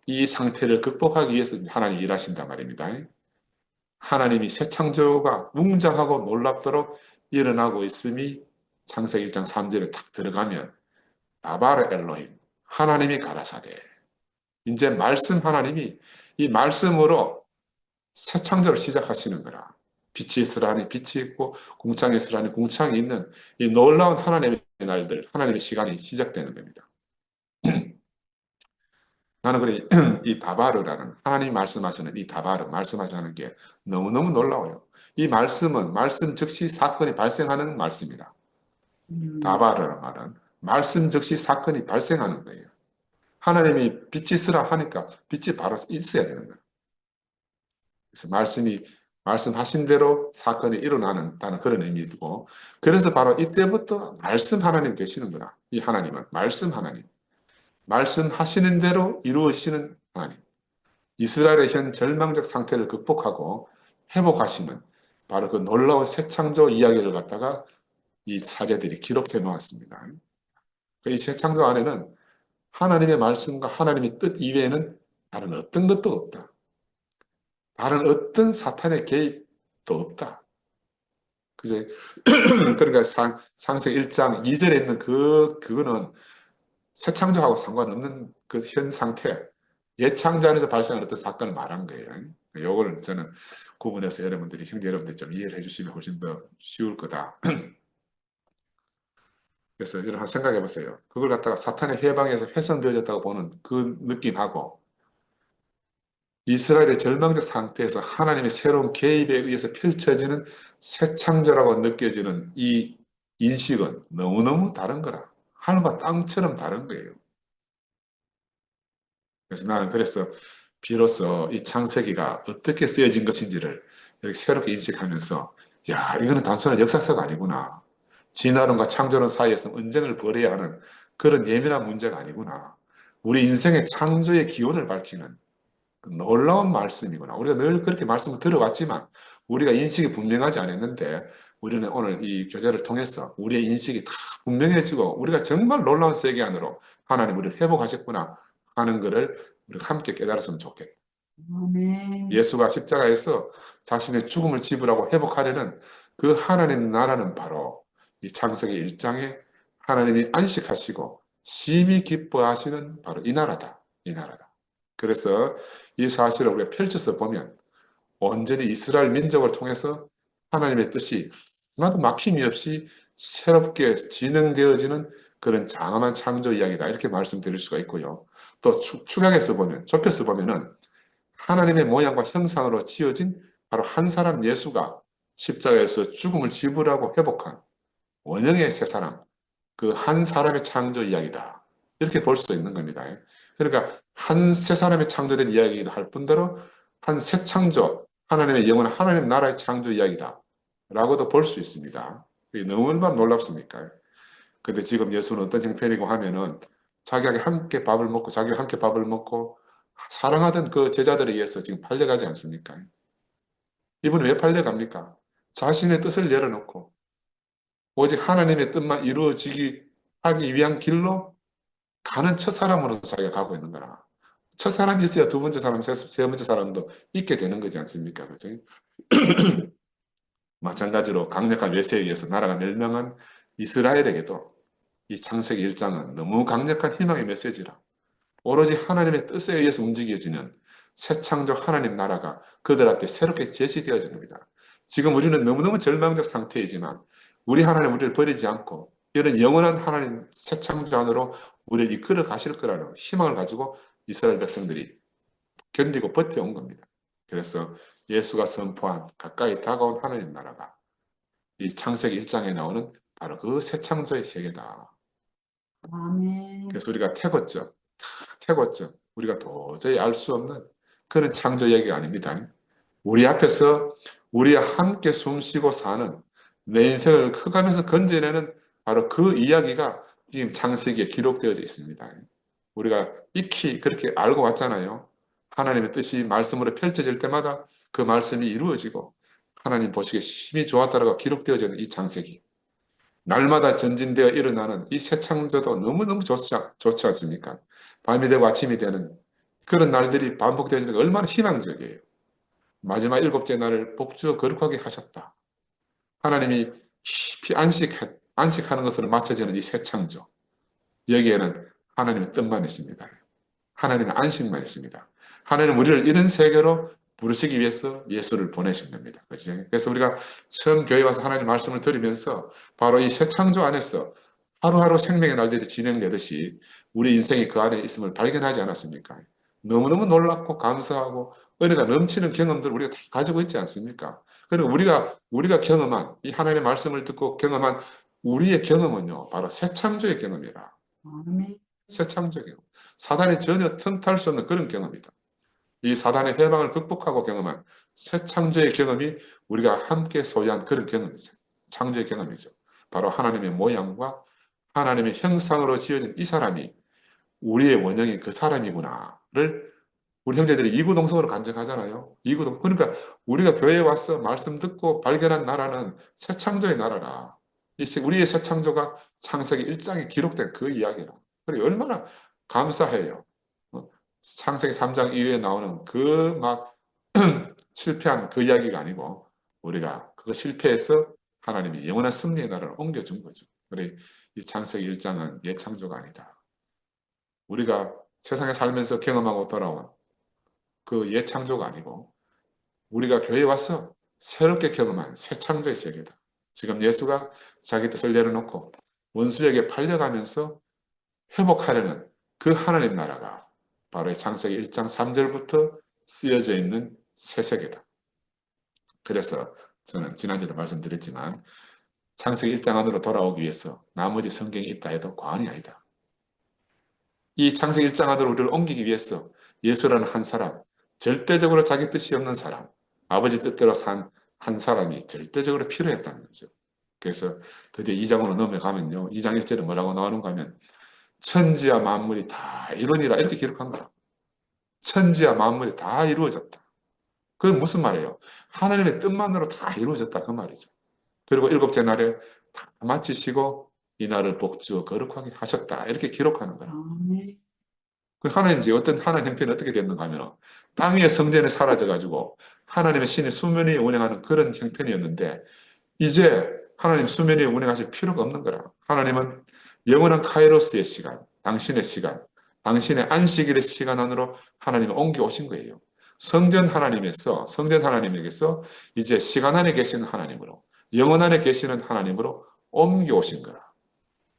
이 상태를 극복하기 위해서 하나님이 일하신단 말입니다. 하나님이 새 창조가 웅장하고 놀랍도록 일어나고 있음이 창세기 1장 3절에 딱 들어가면 나바르 엘로힘 하나님이 가라사대 이제 말씀 하나님이 이 말씀으로 새 창조를 시작하시는 거라. 빛이 있으라니 빛이 있고 궁창이 있으라니 궁창이 있는 이 놀라운 하나님의 날들, 하나님의 시간이 시작되는 겁니다. 나는 그래 이 다바르라는 하나님이 말씀하시는 이 다바르 말씀하시는 게 너무너무 놀라워요. 이 말씀은 말씀 즉시 사건이 발생하는 말씀이다. 다바르라는 말은 말씀 즉시 사건이 발생하는 거예요. 하나님이 빛이 있으라 하니까 빛이 바로 있어야 되는 거예요. 그래서 말씀하신 대로 사건이 일어나는다는 그런 의미이고, 그래서 바로 이때부터 말씀 하나님 되시는구나. 이 하나님은 말씀 하나님. 말씀하시는 대로 이루어지시는 하나님. 이스라엘의 현 절망적 상태를 극복하고 회복하시는 바로 그 놀라운 새 창조 이야기를 갖다가 이 사제들이 기록해 놓았습니다. 이 새 창조 안에는 하나님의 말씀과 하나님의 뜻 이외에는 다른 어떤 것도 없다. 다른 어떤 사탄의 개입도 없다. 그죠? 그러니까 상세 1장 2절에 있는 그거는 새 창조하고 상관없는 그 현 상태, 옛 창조 안에서 발생한 어떤 사건을 말한 거예요. 요거를 저는 구분해서 여러분들이, 형제 여러분들이 좀 이해를 해주시면 훨씬 더 쉬울 거다. 그래서 여러분 한번 생각해 보세요. 그걸 갖다가 사탄의 해방에서 훼손되어졌다고 보는 그 느낌하고 이스라엘의 절망적 상태에서 하나님의 새로운 개입에 의해서 펼쳐지는 새 창조라고 느껴지는 이 인식은 너무너무 다른 거라. 하늘과 땅처럼 다른 거예요. 그래서 나는 그래서 비로소 이 창세기가 어떻게 쓰여진 것인지를 이렇게 새롭게 인식하면서 야, 이거는 단순한 역사서가 아니구나. 진화론과 창조론 사이에서 언쟁을 벌여야 하는 그런 예민한 문제가 아니구나. 우리 인생의 창조의 기원을 밝히는 놀라운 말씀이구나. 우리가 늘 그렇게 말씀을 들어왔지만 우리가 인식이 분명하지 않았는데 우리는 오늘 이 교제를 통해서 우리의 인식이 다 분명해지고 우리가 정말 놀라운 세계 안으로 하나님 우리를 회복하셨구나 하는 것을 우리가 함께 깨달았으면 좋겠다. 아멘. 예수가 십자가에서 자신의 죽음을 지불하고 회복하려는 그 하나님 나라는 바로 이 창세기 1장에 하나님이 안식하시고 심히 기뻐하시는 바로 이 나라다. 이 나라다. 그래서 이 사실을 우리가 펼쳐서 보면 온전히 이스라엘 민족을 통해서 하나님의 뜻이 하나도 막힘이 없이 새롭게 진행되어지는 그런 장엄한 창조 이야기다. 이렇게 말씀드릴 수가 있고요. 또 축약해서 보면, 좁혀서 보면은 하나님의 모양과 형상으로 지어진 바로 한 사람 예수가 십자가에서 죽음을 지불하고 회복한 원형의 새 사람, 그 한 사람의 창조 이야기다. 이렇게 볼 수 있는 겁니다. 그러니까 한 새 사람의 창조된 이야기이기도 할 뿐더러 한 새 창조, 하나님의 영원 하나님 나라의 창조 이야기다. 라고도 볼 수 있습니다. 이게 너무 얼마나 놀랍습니까? 근데 지금 예수는 어떤 형편이고 하면은 자기가 함께 밥을 먹고 자기가 함께 밥을 먹고 사랑하던 그 제자들에 의해서 지금 팔려가지 않습니까? 이분은 왜 팔려갑니까? 자신의 뜻을 내려놓고 오직 하나님의 뜻만 이루어지기 하기 위한 길로 가는 첫 사람으로서 자기가 가고 있는 거라. 첫 사람이 있어야 두 번째 사람, 세 번째 사람도 있게 되는 거지 않습니까? 그죠? 마찬가지로 강력한 외세에 의해서 나라가 멸망한 이스라엘에게도 이 창세기 1장은 너무 강력한 희망의 메시지라. 오로지 하나님의 뜻에 의해서 움직여지는 새 창조 하나님 나라가 그들 앞에 새롭게 제시되어진 겁니다. 지금 우리는 너무너무 절망적 상태이지만 우리 하나님 우리를 버리지 않고 이런 영원한 하나님 새 창조 안으로 우리를 이끌어 가실 거라는 희망을 가지고 이스라엘 백성들이 견디고 버텨온 겁니다. 그래서 예수가 선포한 가까이 다가온 하나님 나라가 이 창세기 1장에 나오는 바로 그 새 창조의 세계다. 아멘. 그래서 우리가 태고적, 우리가 도저히 알 수 없는 그런 창조 얘기가 아닙니다. 우리 앞에서 우리와 함께 숨쉬고 사는 내 인생을 커가면서 건져내는 바로 그 이야기가 지금 창세기에 기록되어져 있습니다. 우리가 익히 그렇게 알고 왔잖아요. 하나님의 뜻이 말씀으로 펼쳐질 때마다 그 말씀이 이루어지고 하나님 보시기에 심히 좋았다라고 기록되어져 있는 이 창세기. 날마다 전진되어 일어나는 이 새 창조도 너무너무 좋지 않습니까? 밤이 되고 아침이 되는 그런 날들이 반복되어지는 게 얼마나 희망적이에요. 마지막 일곱째 날을 복주어 거룩하게 하셨다. 하나님이 깊이 안식하는 것으로 맞춰지는 이 새 창조. 여기에는 하나님의 뜻만 있습니다. 하나님의 안식만 있습니다. 하나님은 우리를 이런 세계로 부르시기 위해서 예수를 보내신 겁니다. 그렇죠? 그래서 우리가 처음 교회 와서 하나님 말씀을 들으면서 바로 이 새 창조 안에서 하루하루 생명의 날들이 진행되듯이 우리 인생이 그 안에 있음을 발견하지 않았습니까? 너무너무 놀랍고 감사하고 은혜가 넘치는 경험들 우리가 다 가지고 있지 않습니까? 그리고 우리가 경험한 이 하나님의 말씀을 듣고 경험한 우리의 경험은요, 바로 새 창조의 경험이라. 아멘. 새 창조 경험. 사단이 전혀 틈탈 수 없는 그런 경험이다. 이 사단의 해방을 극복하고 경험한 새 창조의 경험이 우리가 함께 소유한 그런 경험이죠. 창조의 경험이죠. 바로 하나님의 모양과 하나님의 형상으로 지어진 이 사람이 우리의 원형인 그 사람이구나를 우리 형제들이 이구동성으로 간증하잖아요. 이구동. 그러니까 우리가 교회에 와서 말씀 듣고 발견한 나라는 새 창조의 나라라. 우리의 새 창조가 창세기 1장에 기록된 그 이야기라. 그리고 얼마나 감사해요. 창세기 3장 이후에 나오는 그 막 실패한 그 이야기가 아니고 우리가 그거 실패해서 하나님이 영원한 승리의 나라를 옮겨준 거죠. 그래 이 창세기 1장은 예창조가 아니다. 우리가 세상에 살면서 경험하고 돌아온 그 예창조가 아니고 우리가 교회에 와서 새롭게 경험한 새 창조의 세계다. 지금 예수가 자기 뜻을 내려놓고 원수에게 팔려가면서 회복하려는 그 하나님 나라가 바로 이 창세기 1장 3절부터 쓰여져 있는 새 세계다. 그래서 저는 지난주에도 말씀드렸지만 창세기 1장 안으로 돌아오기 위해서 나머지 성경이 있다 해도 과언이 아니다. 이 창세기 1장 안으로 우리를 옮기기 위해서 예수라는 한 사람, 절대적으로 자기 뜻이 없는 사람, 아버지 뜻대로 산 한 사람이 절대적으로 필요했다는 거죠. 그래서 드디어 2장으로 넘어가면요. 2장 1절에 뭐라고 나오는가 하면 천지와 만물이 다 이루니라 이렇게 기록한 거야. 천지와 만물이 다 이루어졌다. 그건 무슨 말이에요? 하나님의 뜻만으로 다 이루어졌다 그 말이죠. 그리고 일곱째 날에 다 마치시고 이 날을 복주어 거룩하게 하셨다 이렇게 기록하는 거라. 아멘. 그 하나님 이제 어떤 하나님 형편이 어떻게 됐는가 하면 땅 위의 성전이 사라져가지고 하나님의 신이 수면 위에 운행하는 그런 형편이었는데 이제 하나님 수면 위에 운행하실 필요가 없는 거라. 하나님은 영원한 카이로스의 시간, 당신의 안식일의 시간 안으로 하나님을 옮겨오신 거예요. 성전 하나님에게서 이제 시간 안에 계시는 하나님으로, 영원 안에 계시는 하나님으로 옮겨오신 거라.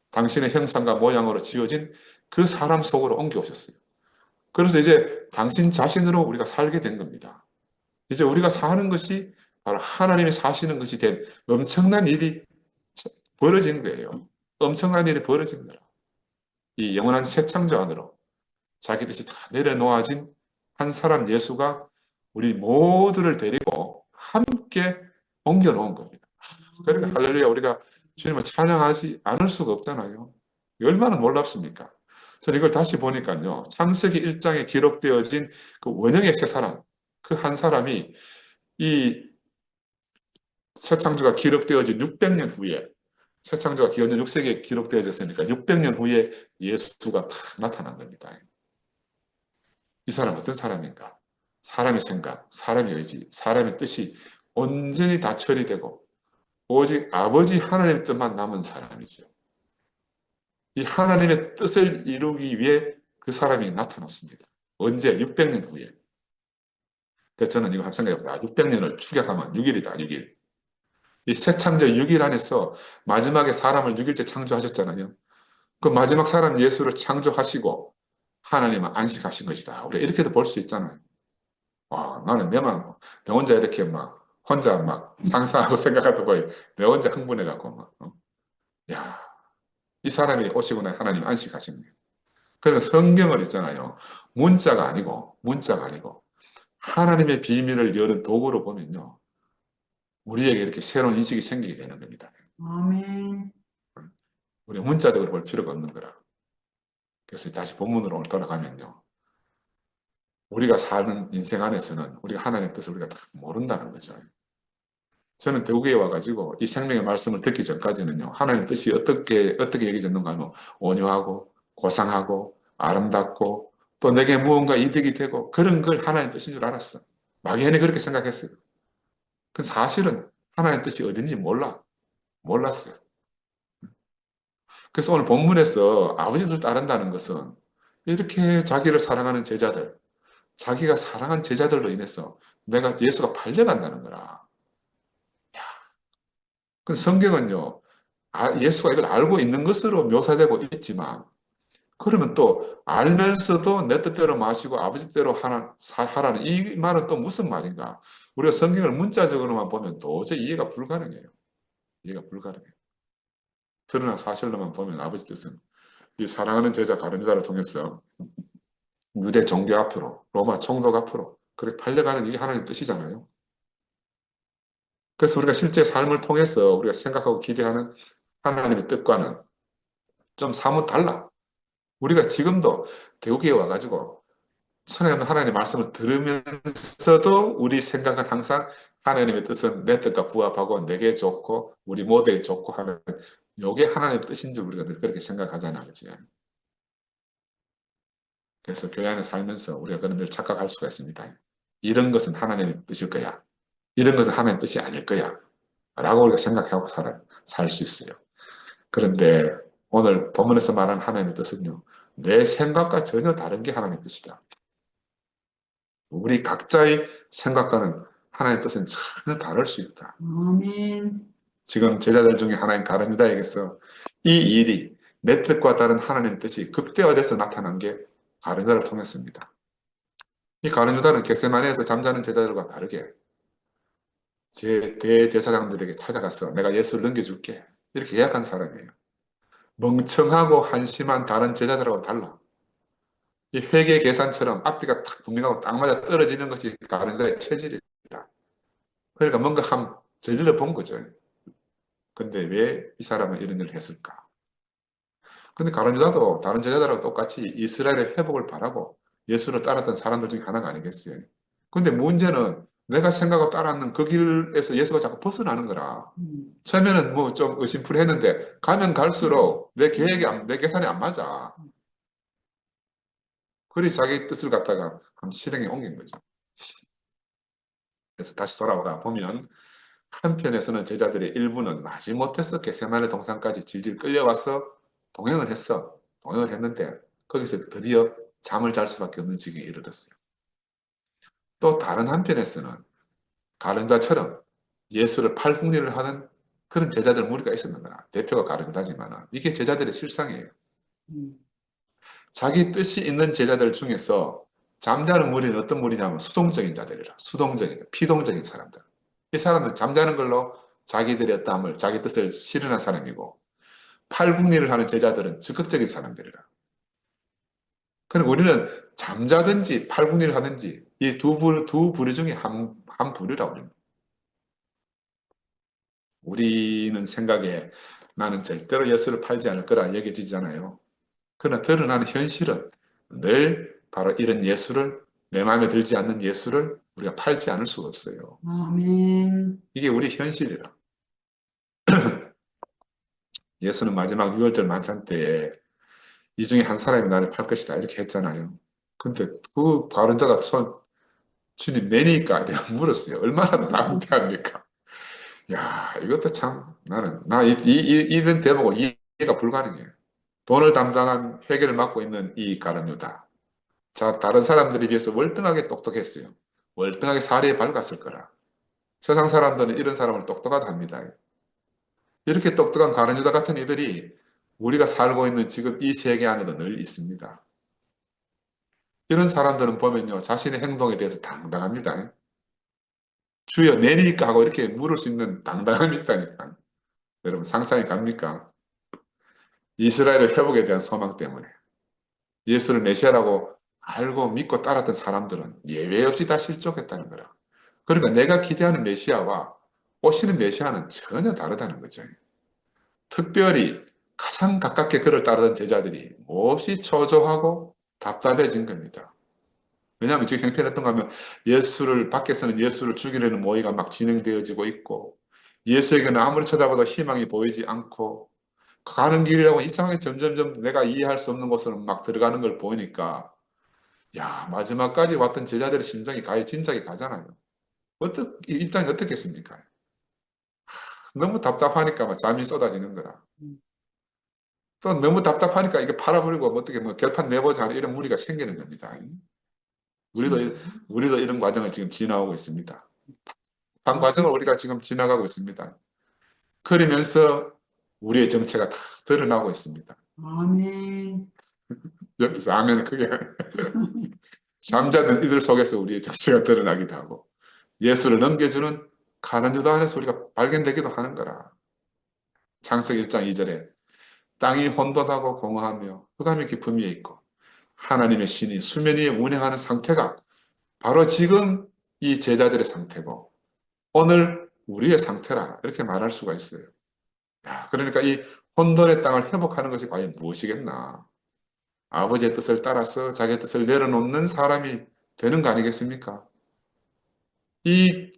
당신의 형상과 모양으로 지어진 그 사람 속으로 옮겨오셨어요. 그래서 이제 당신 자신으로 우리가 살게 된 겁니다. 이제 우리가 사는 것이 바로 하나님이 사시는 것이 된 엄청난 일이 벌어진 거예요. 엄청난 일이 벌어진 거예요. 이 영원한 새 창조 안으로 자기 뜻이 다 내려놓아진 한 사람 예수가 우리 모두를 데리고 함께 옮겨놓은 겁니다. 그러니까 할렐루야 우리가 주님을 찬양하지 않을 수가 없잖아요. 얼마나 놀랍습니까? 저는 이걸 다시 보니까요. 창세기 1장에 기록되어진 그 원형의 세 사람, 그 한 사람이 이 새 창조가 기록되어진 600년 후에 새 창조가 기원전 6세기에 기록되어졌으니까 600년 후에 예수가 탁 나타난 겁니다. 이 사람 어떤 사람인가? 사람의 생각, 사람의 의지, 사람의 뜻이 온전히 다 처리되고 오직 아버지 하나님의 뜻만 남은 사람이죠. 이 하나님의 뜻을 이루기 위해 그 사람이 나타났습니다. 언제? 600년 후에. 그래서 저는 이거 한번 생각해보다 600년을 추격하면 6일이다, 6일. 이 새창조 6일 안에서 마지막에 사람을 6일째 창조하셨잖아요. 그 마지막 사람 예수를 창조하시고 하나님은 안식하신 것이다. 우리 이렇게도 볼 수 있잖아요. 와, 나는 내 혼자 이렇게 막, 혼자 막 상상하고 생각하다 보니 내 혼자 흥분해갖고 막, 야, 이 사람이 오시구나 하나님 안식하신 거예요. 그러니까 성경을 있잖아요. 문자가 아니고 하나님의 비밀을 여는 도구로 보면요. 우리에게 이렇게 새로운 인식이 생기게 되는 겁니다. 아멘. 우리 문자적으로 볼 필요가 없는 거라. 그래서 다시 본문으로 돌아가면요. 우리가 사는 인생 안에서는 우리가 하나님의 뜻을 우리가 다 모른다는 거죠. 저는 대구에 와가지고 이 생명의 말씀을 듣기 전까지는요, 하나님의 뜻이 어떻게 얘기졌는가 하면 온유하고, 고상하고, 아름답고, 또 내게 무언가 이득이 되고, 그런 걸 하나님의 뜻인 줄 알았어. 막연히 그렇게 생각했어요. 그 사실은 하나님의 뜻이 어딘지 몰랐어요. 그래서 오늘 본문에서 아버지를 따른다는 것은 이렇게 자기를 사랑하는 제자들, 자기가 사랑한 제자들로 인해서 내가 예수가 팔려간다는 거라. 그 성경은요, 예수가 이걸 알고 있는 것으로 묘사되고 있지만, 그러면 또 알면서도 내 뜻대로 마시고 아버지 뜻대로 하라는 이 말은 또 무슨 말인가? 우리가 성경을 문자적으로만 보면 도저히 이해가 불가능해요. 이해가 불가능해요. 드러난 사실로만 보면 아버지 뜻은 이 사랑하는 제자 가룟유다를 통해서 유대 종교 앞으로, 로마 총독 앞으로 그렇게 팔려가는 이게 하나님의 뜻이잖아요. 그래서 우리가 실제 삶을 통해서 우리가 생각하고 기대하는 하나님의 뜻과는 좀 사뭇 달라. 우리가 지금도 대우교회 와가지고 하나님의 말씀을 들으면서도 우리 생각은 항상 하나님의 뜻은 내 뜻과 부합하고 내게 좋고 우리 모두에 좋고 하는 이게 하나님의 뜻인 줄 우리가 늘 그렇게 생각하잖아. 그치? 그래서 교회 안에 살면서 우리가 그런 늘 착각할 수가 있습니다. 이런 것은 하나님의 뜻일 거야. 이런 것은 하나님의 뜻이 아닐 거야. 라고 우리가 생각하고 살 수 있어요. 그런데 오늘 본문에서 말하는 하나님의 뜻은요. 내 생각과 전혀 다른 게 하나님의 뜻이다. 우리 각자의 생각과는 하나님의 뜻은 전혀 다를 수 있다. 아멘. 지금 제자들 중에 하나인 가룟유다에게서 이 일이 내 뜻과 다른 하나님의 뜻이 극대화돼서 나타난 게 가룟유다를 통했습니다. 이 가룟유다는 겟세마네에서 잠자는 제자들과 다르게 대제사장들에게 찾아가서 내가 예수를 넘겨줄게 이렇게 예약한 사람이에요. 멍청하고 한심한 다른 제자들하고 달라. 이 회계 계산처럼 앞뒤가 탁 분명하고 딱 맞아 떨어지는 것이 가룟유다의 체질이다. 그러니까 뭔가 저질러 본 거죠. 근데 왜 이 사람은 이런 일을 했을까? 근데 가룟유다도 다른 제자들하고 똑같이 이스라엘의 회복을 바라고 예수를 따랐던 사람들 중에 하나가 아니겠어요. 근데 문제는 내가 생각하고 따랐는 그 길에서 예수가 자꾸 벗어나는 거라. 처음에는 뭐 좀 의심풀이했는데 가면 갈수록 내 계산이 안 맞아. 그리 자기 뜻을 갖다가 실행에 옮긴 거죠. 그래서 다시 돌아가 보면 한편에서는 제자들의 일부는 마지못해서 겟세마네 동산까지 질질 끌려와서 동행을 했어. 동행을 했는데 거기서 드디어 잠을 잘 수밖에 없는 지경에 이르렀어요. 또 다른 한편에서는 가룟유다처럼 예수를 팔국리를 하는 그런 제자들 무리가 있었는 거라. 대표가 가룟유다지만 이게 제자들의 실상이에요. 음. 자기 뜻이 있는 제자들 중에서 잠자는 무리는 어떤 무리냐면 수동적인 자들이라. 수동적인, 피동적인 사람들. 이 사람은 잠자는 걸로 자기들의 어떠함을, 자기 뜻을 실현한 사람이고, 팔국리를 하는 제자들은 적극적인 사람들이라. 그러니까 우리는 잠자든지 팔국리를 하든지 이 두 부류 중에 한 부류라 우리는. 우리는 생각에 나는 절대로 예수를 팔지 않을 거라 여겨지잖아요. 그러나 드러나는 현실은 늘 바로 이런 예수를, 내 마음에 들지 않는 예수를 우리가 팔지 않을 수가 없어요. 아멘. 이게 우리 현실이라. 예수는 마지막 6월절 만찬 때에 이 중에 한 사람이 나를 팔 것이다 이렇게 했잖아요. 근데 그 바른자가 주님 내니까 이렇게 물었어요. 얼마나 당대합니까? 야, 이것도 참 나는 이런 대목은 이해가 불가능해요. 돈을 담당한 회계를 맡고 있는 이 가룟유다. 자, 다른 사람들에 비해서 월등하게 똑똑했어요. 월등하게 사리에 밝았을 거라. 세상 사람들은 이런 사람을 똑똑하다 합니다. 이렇게 똑똑한 가룟유다 같은 이들이 우리가 살고 있는 지금 이 세계 안에도 늘 있습니다. 이런 사람들은 보면요, 자신의 행동에 대해서 당당합니다. 주여 내니까 하고 이렇게 물을 수 있는 당당함이 있다니까. 여러분 상상이 갑니까? 이스라엘의 회복에 대한 소망 때문에 예수를 메시아라고 알고 믿고 따랐던 사람들은 예외 없이 다 실족했다는 거라. 그러니까 내가 기대하는 메시아와 오시는 메시아는 전혀 다르다는 거죠. 특별히 가장 가깝게 그를 따르던 제자들이 몹시 초조하고 답답해진 겁니다. 왜냐하면 지금 형편이 어떤가 하면 밖에서는 예수를 죽이려는 모의가 막 진행되어지고 있고 예수에게는 아무리 쳐다봐도 희망이 보이지 않고 가는 길이라고 이상하게 점점점 내가 이해할 수 없는 곳으로 막 들어가는 걸 보니까 야, 마지막까지 왔던 제자들의 심정이 가히 짐작이 가잖아요. 이 입장이 어떻겠습니까? 너무 답답하니까 막 잠이 쏟아지는 거라. 또 너무 답답하니까 이게 팔아버리고 뭐 어떻게 뭐 결판 내보자 하는 이런 무리가 생기는 겁니다. 우리도, 우리도 이런 과정을 지금 지나오고 있습니다. 한 과정을 우리가 지금 지나가고 있습니다. 그러면서 우리의 정체가 다 드러나고 있습니다. 아멘. 옆에서 아멘 크게. 잠자던 이들 속에서 우리의 정체가 드러나기도 하고 예수를 넘겨주는 가룟 유다 안에서 우리가 발견되기도 하는 거라. 창세기 1장 2절에 땅이 혼돈하고 공허하며 흑암의 깊음 위에 있고 하나님의 신이 수면 위에 운행하는 상태가 바로 지금 이 제자들의 상태고 오늘 우리의 상태라 이렇게 말할 수가 있어요. 야, 그러니까 이 혼돈의 땅을 회복하는 것이 과연 무엇이겠나? 아버지의 뜻을 따라서 자기의 뜻을 내려놓는 사람이 되는 거 아니겠습니까? 이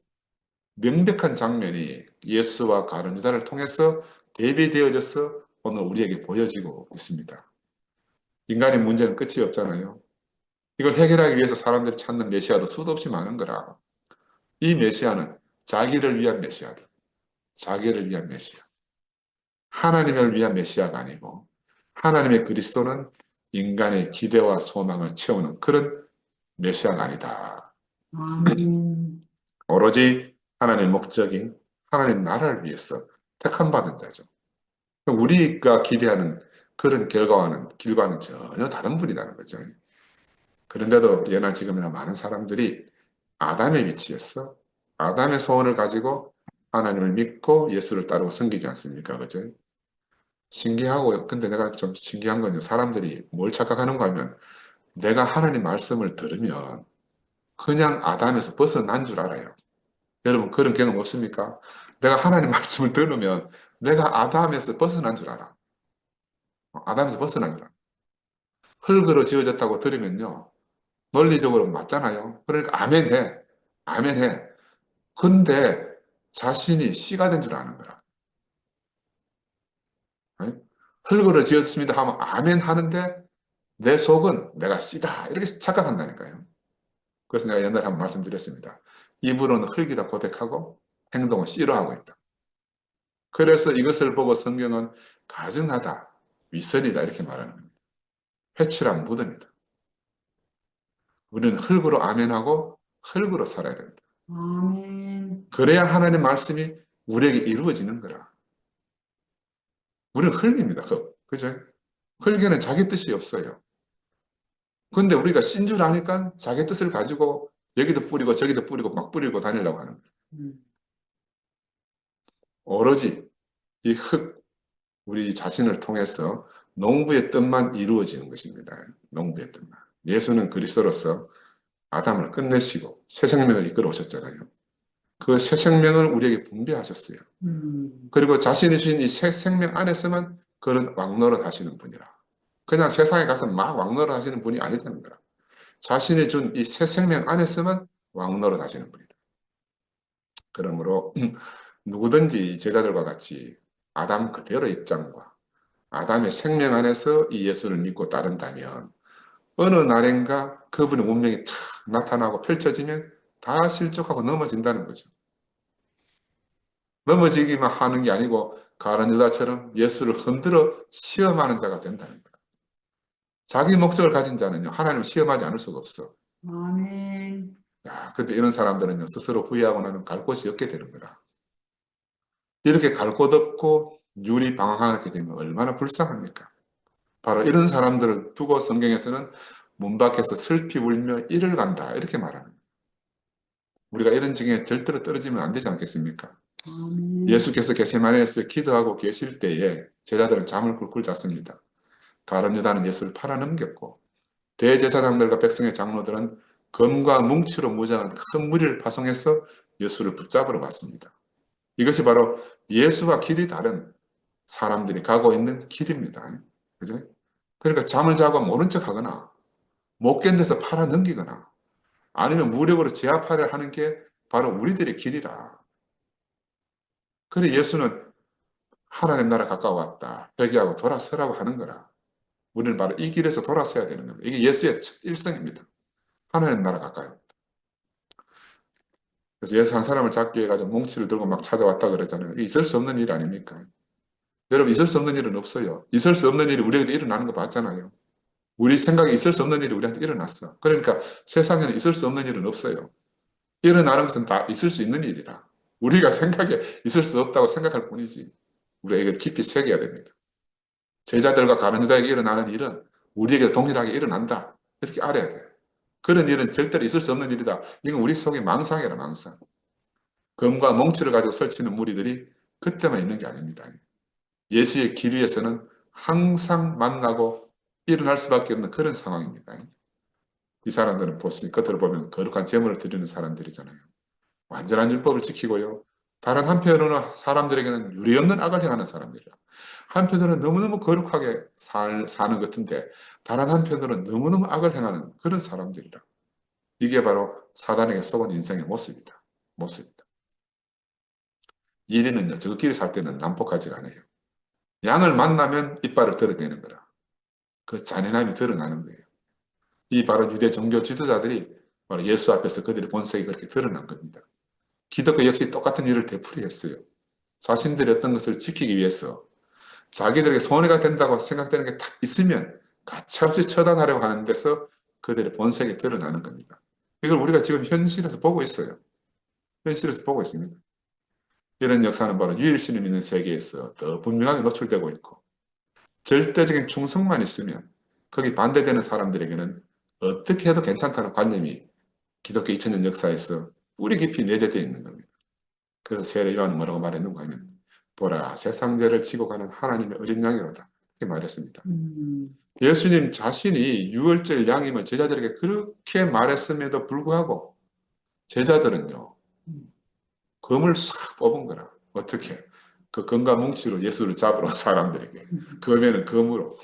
명백한 장면이 예수와 가룟 유다를 통해서 대비되어져서 오늘 우리에게 보여지고 있습니다. 인간의 문제는 끝이 없잖아요. 이걸 해결하기 위해서 사람들이 찾는 메시아도 수도 없이 많은 거라. 이 메시아는 자기를 위한 메시아다. 자기를 위한 메시아. 하나님을 위한 메시아가 아니고 하나님의 그리스도는 인간의 기대와 소망을 채우는 그런 메시아가 아니다. 아멘. 오로지 하나님의 목적인 하나님 나라를 위해서 택함 받은 자죠. 우리가 기대하는 그런 길과는 전혀 다른 분이라는 거죠. 그런데도 예나 지금이나 많은 사람들이 아담의 위치에서 아담의 소원을 가지고 하나님을 믿고 예수를 따르고 섬기지 않습니까? 그죠? 신기하고, 근데 내가 좀 신기한 건요. 사람들이 뭘 착각하는가 하면 내가 하나님 말씀을 들으면 그냥 아담에서 벗어난 줄 알아요. 여러분 그런 경험 없습니까? 내가 하나님 말씀을 들으면 내가 아담에서 벗어난 줄 알아. 아담에서 벗어난 줄 알아. 흙으로 지어졌다고 들으면요. 논리적으로 맞잖아요. 그러니까 아멘해. 아멘해. 근데 자신이 씨가 된 줄 아는 거라. 아니? 흙으로 지었습니다 하면 아멘 하는데 내 속은 내가 씨다. 이렇게 착각한다니까요. 그래서 내가 옛날에 한번 말씀드렸습니다. 입으로는 흙이라 고백하고 행동은 씨로 하고 있다. 그래서 이것을 보고 성경은 가증하다, 위선이다 이렇게 말하는 겁니다. 회칠한 무덤이다. 우리는 흙으로 아멘하고 흙으로 살아야 됩니다. 아멘. 그래야 하나님의 말씀이 우리에게 이루어지는 거라. 우리는 흙입니다. 흙. 그죠? 흙에는 자기 뜻이 없어요. 근데 우리가 신 줄 아니까 자기 뜻을 가지고 여기도 뿌리고 저기도 뿌리고 막 뿌리고 다니려고 하는 거예요. 음, 오로지 이 우리 자신을 통해서 농부의 뜻만 이루어지는 것입니다. 농부의 뜻만. 예수는 그리스도로서 아담을 끝내시고 새 생명을 이끌어 오셨잖아요. 그 새 생명을 우리에게 분배하셨어요. 그리고 자신이 주신 이 새 생명 안에서만 그런 왕노릇 하시는 분이라. 그냥 세상에 가서 막 왕노릇 하시는 분이 아니다는 거라. 자신이 준 이 새 생명 안에서만 왕노릇 하시는 분이다. 그러므로 누구든지 제자들과 같이 아담 그대로의 입장과 아담의 생명 안에서 이 예수를 믿고 따른다면 어느 날인가 그분의 운명이 탁 나타나고 펼쳐지면 다 실족하고 넘어진다는 거죠. 넘어지기만 하는 게 아니고 가룟 유다처럼 예수를 흔들어 시험하는 자가 된다는 거예요. 자기 목적을 가진 자는요, 하나님을 시험하지 않을 수가 없어. 아멘. 야, 근데 이런 사람들은요, 스스로 후회하고 나면 갈 곳이 없게 되는 거라. 이렇게 갈 곳 없고 유리방황하게 되면 얼마나 불쌍합니까? 바로 이런 사람들을 두고 성경에서는 문 밖에서 슬피 울며 이를 간다 이렇게 말하는 거예요. 우리가 이런 징에 절대로 떨어지면 안 되지 않겠습니까? 아멘. 예수께서 겟세마네에서 기도하고 계실 때에 제자들은 잠을 꿀꿀 잤습니다. 가룟 유다는 예수를 팔아넘겼고 대제사장들과 백성의 장로들은 검과 뭉치로 무장한 큰 무리를 파송해서 예수를 붙잡으러 갔습니다. 이것이 바로 예수와 길이 다른 사람들이 가고 있는 길입니다. 그죠? 그러니까 잠을 자고 모른 척 하거나 못 견뎌서 팔아 넘기거나 아니면 무력으로 제압하려 하는 게 바로 우리들의 길이라. 그래 예수는 하나님 나라 가까워 왔다. 회개하고 돌아서라고 하는 거라. 우리는 바로 이 길에서 돌아서야 되는 겁니다. 이게 예수의 첫 일성입니다. 하나님 나라 가까이. 그래서 예수 한 사람을 잡기 위해 가지고 뭉치를 들고 막 찾아왔다 그랬잖아요. 이게 있을 수 없는 일 아닙니까? 여러분 있을 수 없는 일은 없어요. 있을 수 없는 일이 우리에게도 일어나는 거 봤잖아요. 우리 생각에 있을 수 없는 일이 우리한테 일어났어. 그러니까 세상에는 있을 수 없는 일은 없어요. 일어나는 것은 다 있을 수 있는 일이라. 우리가 생각에 있을 수 없다고 생각할 뿐이지. 우리가 이걸 깊이 새겨야 됩니다. 제자들과 가룟 유다에게 일어나는 일은 우리에게 동일하게 일어난다. 이렇게 알아야 돼요. 그런 일은 절대로 있을 수 없는 일이다. 이건 우리 속의 망상이라 망상. 검과 몽치를 가지고 설치는 무리들이 그때만 있는 게 아닙니다. 예수의 길 위에서는 항상 만나고 일어날 수밖에 없는 그런 상황입니다. 이 사람들은 보시 겉으로 보면 거룩한 제물을 드리는 사람들이잖아요. 완전한 율법을 지키고요. 다른 한편으로는 사람들에게는 유례 없는 악을 행하는 사람들이라. 한편으로는 너무너무 거룩하게 사는 것 같은데 다른 한편으로는 너무너무 악을 행하는 그런 사람들이라. 이게 바로 사단에게 속은 인생의 모습이다. 모습이다. 이리는요, 저끼리 살 때는 난폭하지가 않아요. 양을 만나면 이빨을 드러내는 거라. 그 잔인함이 드러나는 거예요. 이 바로 유대 종교 지도자들이 바로 예수 앞에서 그들의 본색이 그렇게 드러난 겁니다. 기독교 역시 똑같은 일을 되풀이했어요. 자신들이 어떤 것을 지키기 위해서 자기들에게 손해가 된다고 생각되는 게 딱 있으면 가차없이 처단하려고 하는 데서 그들의 본색이 드러나는 겁니다. 이걸 우리가 지금 현실에서 보고 있어요. 현실에서 보고 있습니다. 이런 역사는 바로 유일신을 믿는 세계에서 더 분명하게 노출되고 있고 절대적인 충성만 있으면 거기 반대되는 사람들에게는 어떻게 해도 괜찮다는 관념이 기독교 2000년 역사에서 뿌리 깊이 내재되어 있는 겁니다. 그래서 세례 요한은 뭐라고 말했는가 하면 보라 세상 죄를 지고 가는 하나님의 어린 양이로다 이렇게 말했습니다. 예수님 자신이 유월절 양임을 제자들에게 그렇게 말했음에도 불구하고 제자들은요 검을 싹 뽑은 거라. 어떻게? 그 검과 뭉치로 예수를 잡으러 온 사람들에게 검에는 검으로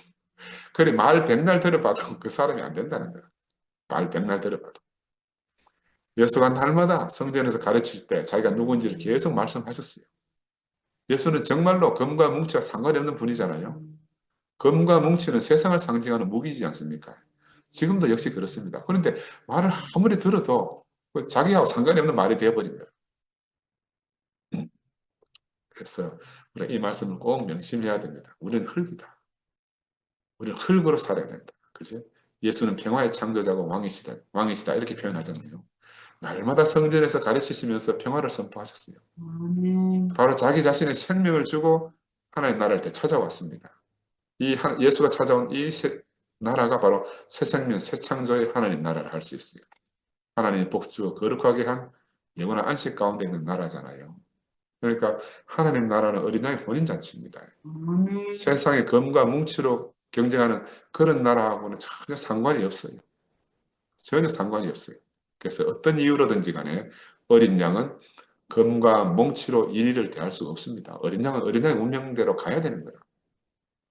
그래 말 백날 들어봐도 그 사람이 안 된다는 거야. 말 백날 들어봐도. 예수가 날마다 성전에서 가르칠 때 자기가 누군지를 계속 말씀하셨어요. 예수는 정말로 검과 뭉치와 상관이 없는 분이잖아요. 검과 뭉치는 세상을 상징하는 무기이지 않습니까? 지금도 역시 그렇습니다. 그런데 말을 아무리 들어도 자기하고 상관이 없는 말이 되어버린 거예요. 그래서 우리가 이 말씀을 꼭 명심해야 됩니다. 우리는 흙이다. 우리는 흙으로 살아야 된다. 그죠? 예수는 평화의 창조자고 왕이시다 이렇게 표현하잖아요. 날마다 성전에서 가르치시면서 평화를 선포하셨어요. 바로 자기 자신의 생명을 주고 하나님 나라를 때 찾아왔습니다. 예수가 찾아온 이 나라가 바로 새 생명, 새 창조의 하나님 나라를 할 수 있어요. 하나님이 복주어 거룩하게 한 영원한 안식 가운데 있는 나라잖아요. 그러니까 하나님 나라는 어린 양의 혼인잔치입니다. 아멘. 세상의 검과 뭉치로 경쟁하는 그런 나라하고는 전혀 상관이 없어요. 전혀 상관이 없어요. 그래서 어떤 이유로든지 간에 어린 양은 검과 뭉치로 이리를 대할 수가 없습니다. 어린 양은 어린 양의 운명대로 가야 되는 거야.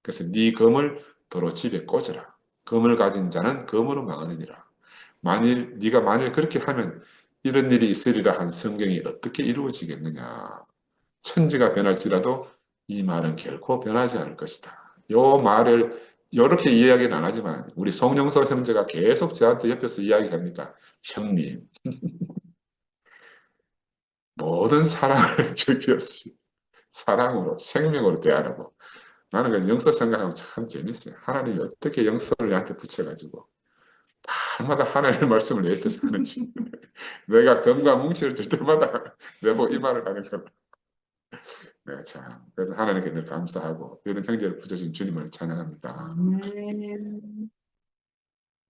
그래서 네 검을 도로 집에 꽂으라. 검을 가진 자는 검으로 망하느니라. 네가 만일 그렇게 하면 이런 일이 있으리라 한 성경이 어떻게 이루어지겠느냐. 천지가 변할지라도 이 말은 결코 변하지 않을 것이다. 요 말을 이렇게 이야기는 안 하지만 우리 송영서 형제가 계속 저한테 옆에서 이야기합니다. 형님, 모든 사랑을 주기 없이 사랑으로 생명으로 대하라고. 나는 그 영서 생각하면 참 재밌어요. 하나님이 어떻게 영서를 나한테 붙여가지고 날마다 하나님의 말씀을 내 옆에서 하는지. 내가 검과 뭉치를 줄 때마다 내보고 이 말을 하는 거야. 네, 참. 그래서 하나님께 늘 감사하고 이런 형제를 붙여준 주님을 찬양합니다. 아멘.